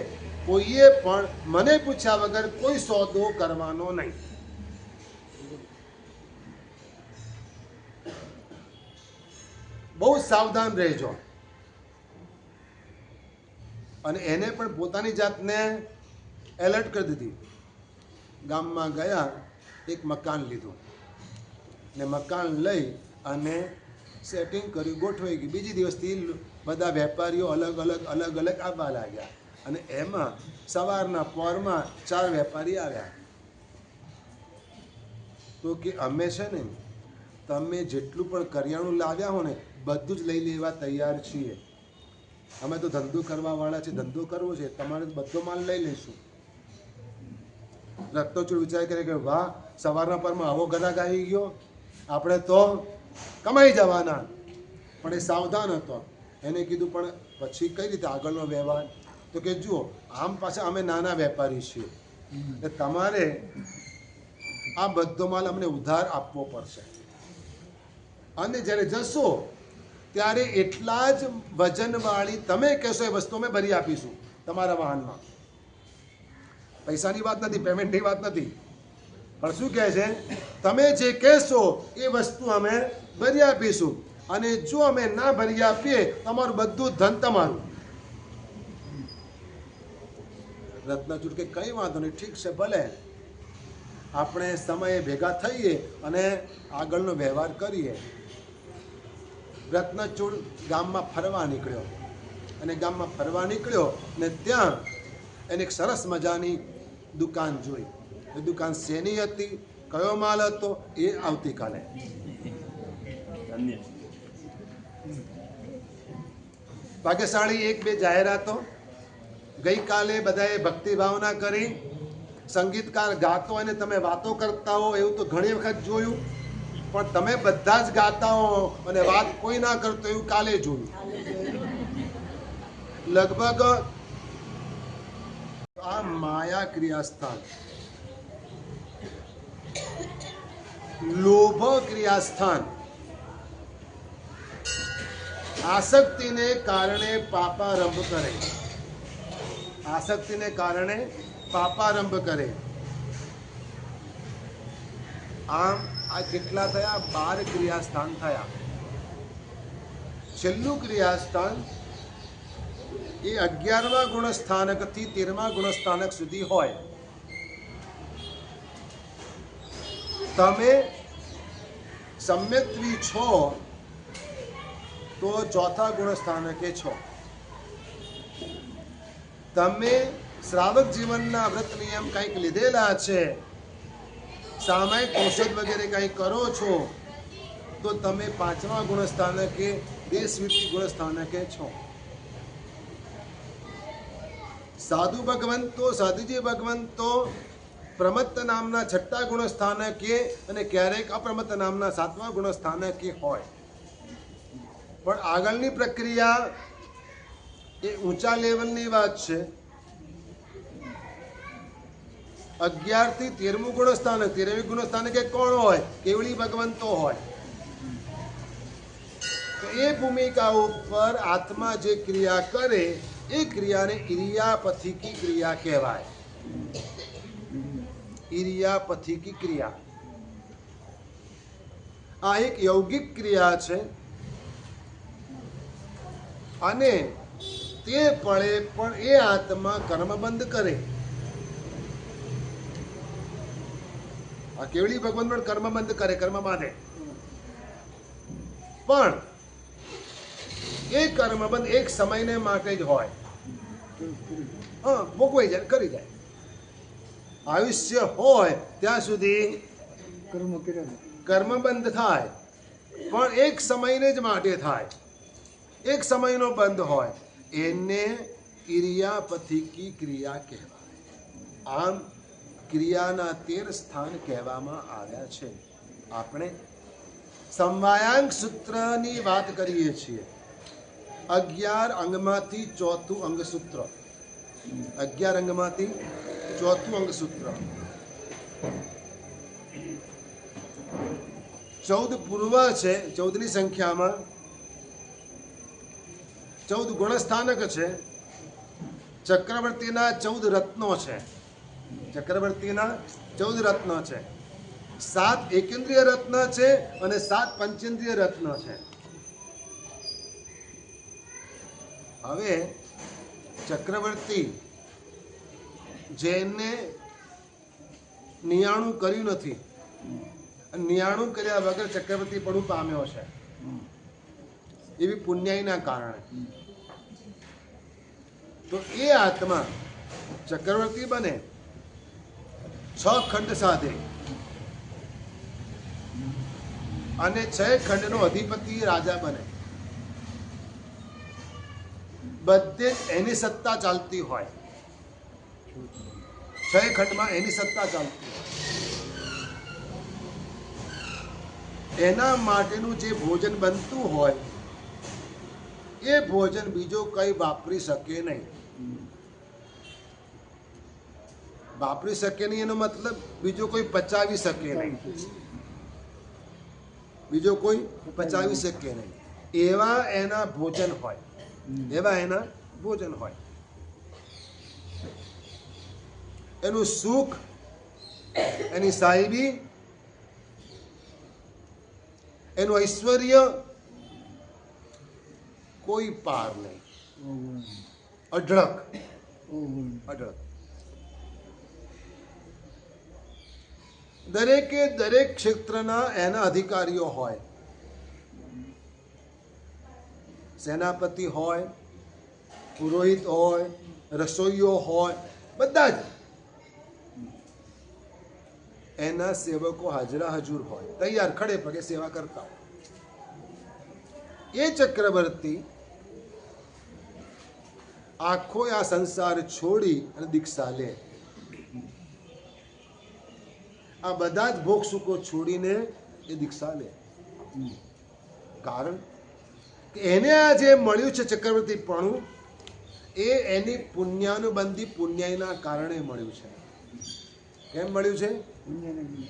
કોઈએ પણ મને પૂછ્યા વગર કોઈ સોદો કરવાનો નહીં. બહુ સાવધાન રહેજો. અને એને પણ પોતાની જાતને એલર્ટ કરી દીધી. ગામમાં ગયા, એક મકાન લીધું ને મકાન લઈ અને સેટિંગ કર્યું, ગોઠવાઈ ગયું. બીજી દિવસથી બધા વેપારીઓ અલગ અલગ આવવા લાગ્યા અને એમાં સવારના પોરમાં 4 વેપારી આવ્યા. તો કે અમે છે ને તમે જેટલું પણ કરિયાણું લાવ્યા હો ને બધું જ લઈ લેવા તૈયાર છીએ. અમે તો ધંધો કરવાવાળા છે, ધંધો કરવો છે, તમારે બધો માલ લઈ લઈશું. રત્નચૂડ વિચાર કરે કે વાહ, સવારના પરમાં આવો ગ્રાહક આવી ગયો, આપણે તો કમાઈ જવાના. પણ એ સાવધાન હતો. એને કીધું પણ પછી કઈ રીતે આગળનો વ્યવહાર? તો કે જુઓ, આમ પાછા અમે નાના વેપારી છીએ, એટલે તમારે આ બધો માલ અમને ઉધાર આપવો પડશે અને જ્યારે જશો ત્યારે એટલા જ વજનવાળી તમે કહેશો એ વસ્તુ અમે ભરી આપીશું તમારા વાહનમાં. પૈસાની વાત નથી, પેમેન્ટની વાત નથી, પણ શું કહે છે, તમે જે કહેશો એ વસ્તુ અમે ભરી આપીશું અને જો અમે ના ભરી આપીએ તમારું બધું ધન તમારું. રત્નચૂડ કે કઈ વાંધો નહીં, ઠીક છે, ભલે આપણે સમયે ભેગા થઈએ અને આગળનો વ્યવહાર કરીએ. રત્નચૂડ ગામમાં ફરવા નીકળ્યો અને ગામમાં ફરવા નીકળ્યો ને ત્યાં એને એક સરસ મજાની દુકાન જોઈ. એ દુકાન શેની હતી, કયો માલ હતો, એ આવતીકાલે. ભાગ્યશાળી 1-2 જાહેરાતો. ગઈકાલે બધાએ ભક્તિ ભાવના કરી, સંગીતકાર ગાતો અને તમે વાતો કરતા હો એવું તો ઘણી વખત જોયું, પણ તમે બધા જ ગાતા હો અને વાત કોઈ ના કરતો એવું કાલે જોયું. લગભગ આ માયા ક્રિયાસ્થાન, લોભ ક્રિયાસ્થાન, આસક્તિને કારણે પાપારંભ કરે, આસક્તિને કારણે પાપારંભ કરે. આમ આ કેટલા થયા? 12 ક્રિયાસ્થાન થયા. છેલ્લું ક્રિયાસ્થાન એ 11મા ગુણસ્થાનકથી 13મા ગુણસ્થાનક સુધી હોય. તમે સમ્યક્ત્વી છો તો 4થા ગુણસ્થાનકે છો. તમે શ્રાવક જીવનના વ્રત નિયમ કંઈક લીધેલા છે, સામાયિક ઔષધ વગેરે કંઈક કરો છો તો તમે 5મા ગુણસ્થાનકે દેશવિત્તિ ગુણસ્થાનકે છો. સાધુ ભગવંતો, સાધુજી ભગવંતો પ્રમત્ત નામના 6થા ગુણસ્થાનકે અને ક્યારેક અપ્રમત્ત નામના 7મા ગુણસ્થાનકે હોય. પણ આગળની પ્રક્રિયા એ ઊંચા લેવલની વાત છે. 11 થી 13મું ગુણસ્થાનક, 13મી ગુણસ્થાનકે કોણ હોય? કેવળી ભગવંતો હોય. તો એ ભૂમિકા ઉપર આત્મા જે ક્રિયા કરે એ ક્રિયાને ઇરિયાપથિકી ક્રિયા કહેવાય. ઇરિયાપથિકી ક્રિયા આ એક યૌગિક ક્રિયા છે અને તે પળે પણ એ આત્મા કર્મબંધ કરે. આ કેવળી ભગવાન પણ કર્મબંધ કરે, કર્મ બાંધે, પણ એ કર્મબંધ એક સમયને માટે જ હોય. હા, ભોગવાઈ જાય, કરી જાય. આયુષ્ય હોય ત્યાં સુધી કર્મબંધ થાય, પણ એક સમયને જ માટે થાય, એક સમયનો બંધ હોય. એને ઇરિયાપથિકી ક્રિયા કહેવાય. આમ ક્રિયાના 13 સ્થાન કહેવામાં આવ્યા છે. આપણે સમવાયાંગ સૂત્રની વાત કરીએ છીએ. 11 અંગમાંથી 4થું અંગસૂત્ર, 11 અંગમાંથી 4થું અંગસૂત્ર. 14 પૂર્વ છે, 14ની સંખ્યામાં 14 ગુણસ્થાનક છે. ચક્રવર્તીના 14 રત્નો છે. ચક્રવર્તીના 14 રત્નો છે. 7 એકેન્દ્રિય રત્ન છે અને 7 પંચેન્દ્રિય રત્ન છે. હવે ચક્રવર્તી જેને નિયાણું કર્યું નથી, નિયાણું કર્યા વગર ચક્રવર્તી પણ પામ્યો છે, એવી પુણ્યાઈના કારણે તો એ આત્મા ચક્રવર્તી બને, 6 ખંડ સાધે અને 6 ખંડનો અધિપતિ રાજા બને, બધે જ એની સત્તા ચાલતી હોય, 6 ખંડમાં એની સત્તા ચાલતી હોય, એના માટેનું જે ભોજન બનતું હોય એ ભોજન બીજો કઈ વાપરી શકે નહીં. વાપરી શકે નહીં એનો મતલબ બીજો કોઈ પચાવી શકે નહીં, બીજો કોઈ પચાવી શકે નહીં, એવા એના ભોજન હોય, એવા એના ભોજન હોય. એનું સુખ, એની સાહેબી, એનું ઐશ્વર્ય કોઈ પાર નહીં, અઢળક અઢળક. દરેકે દરેક ક્ષેત્રના એના અધિકારીઓ હોય, સેનાપતિ હોય, પુરોહિત હોય, રસોઈયો હોય, બધા જ એના સેવકો હાજરા હજુર હોય, તૈયાર ખડે પગે સેવા કરતા હોય. એ ચક્રવર્તી આખો આ સંસાર છોડી અને દીક્ષા લે. આ બધા જ ભોગ સુખો છોડીને એ દીક્ષા લે. કારણ કે એને આ જે મળ્યું છે ચક્રવર્તીપણું, એ એની પુણ્યાનુબંધી પુણ્યાઈના કારણે મળ્યું છે. કેમ મળ્યું છે?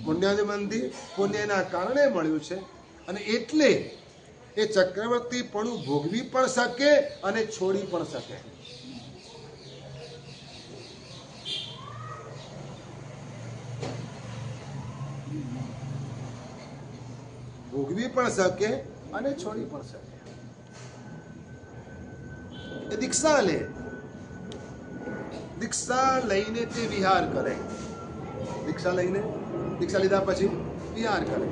પુણ્યાનુબંધી પુણ્યના કારણે મળ્યું છે. અને એટલે એ ચક્રવર્તીપણું ભોગવી પણ શકે અને છોડી પણ શકે. ભોગવી પણ શકે અને છોડી પણ શકે. એ દીક્ષા લે, દીક્ષા લઈને તે વિહાર કરે. દીક્ષા લઈને, દીક્ષા લીધા પછી વિહાર કરે.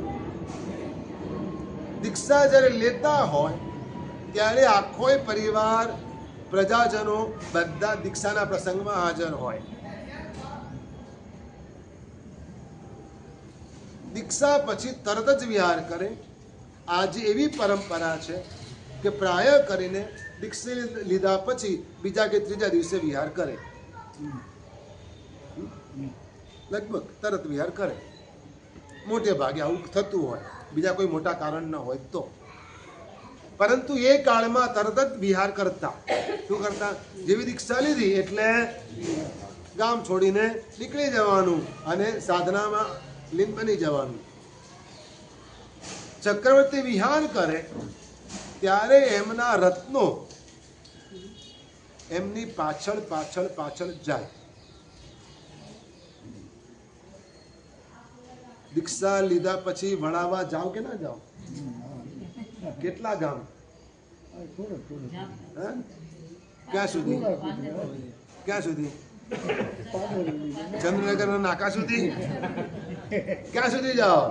દીક્ષા જ્યારે લેતા હોય ત્યારે આખો પરિવાર, પ્રજાજનો બધા દીક્ષાના પ્રસંગમાં હાજર હોય. દીક્ષા પછી તરત જ વિહાર કરે. આજે એવી પરંપરા છે કે પ્રાય કરીને દીક્ષા લીધા પછી બીજા કે ત્રીજા દિવસે વિહાર કરે, લગભગ તરત વિહાર કરે. મોટે ભાગે આવું થતું હોય, બીજા કોઈ મોટા કારણ ન હોય તો. પરંતુ એ કાળમાં તરત જ વિહાર કરતા. શું કરતા? જેવી દીક્ષા લીધી એટલે ગામ છોડીને નીકળી જવાનું અને સાધનામાં લીન બની જવાનું. ચક્રવર્તી વિહાર કરે ત્યારે એમના રત્નો એમની પાછળ પાછળ પાછળ જાય. દીક્ષા લીધા પછી ભણાવવા જાઓ કે ના જાઓ? કેટલા ગામ? ક્યાં સુધી? ક્યાં સુધી? ચંદ્રનગર નાકા સુધી? ક્યાં સુધી જાઓ?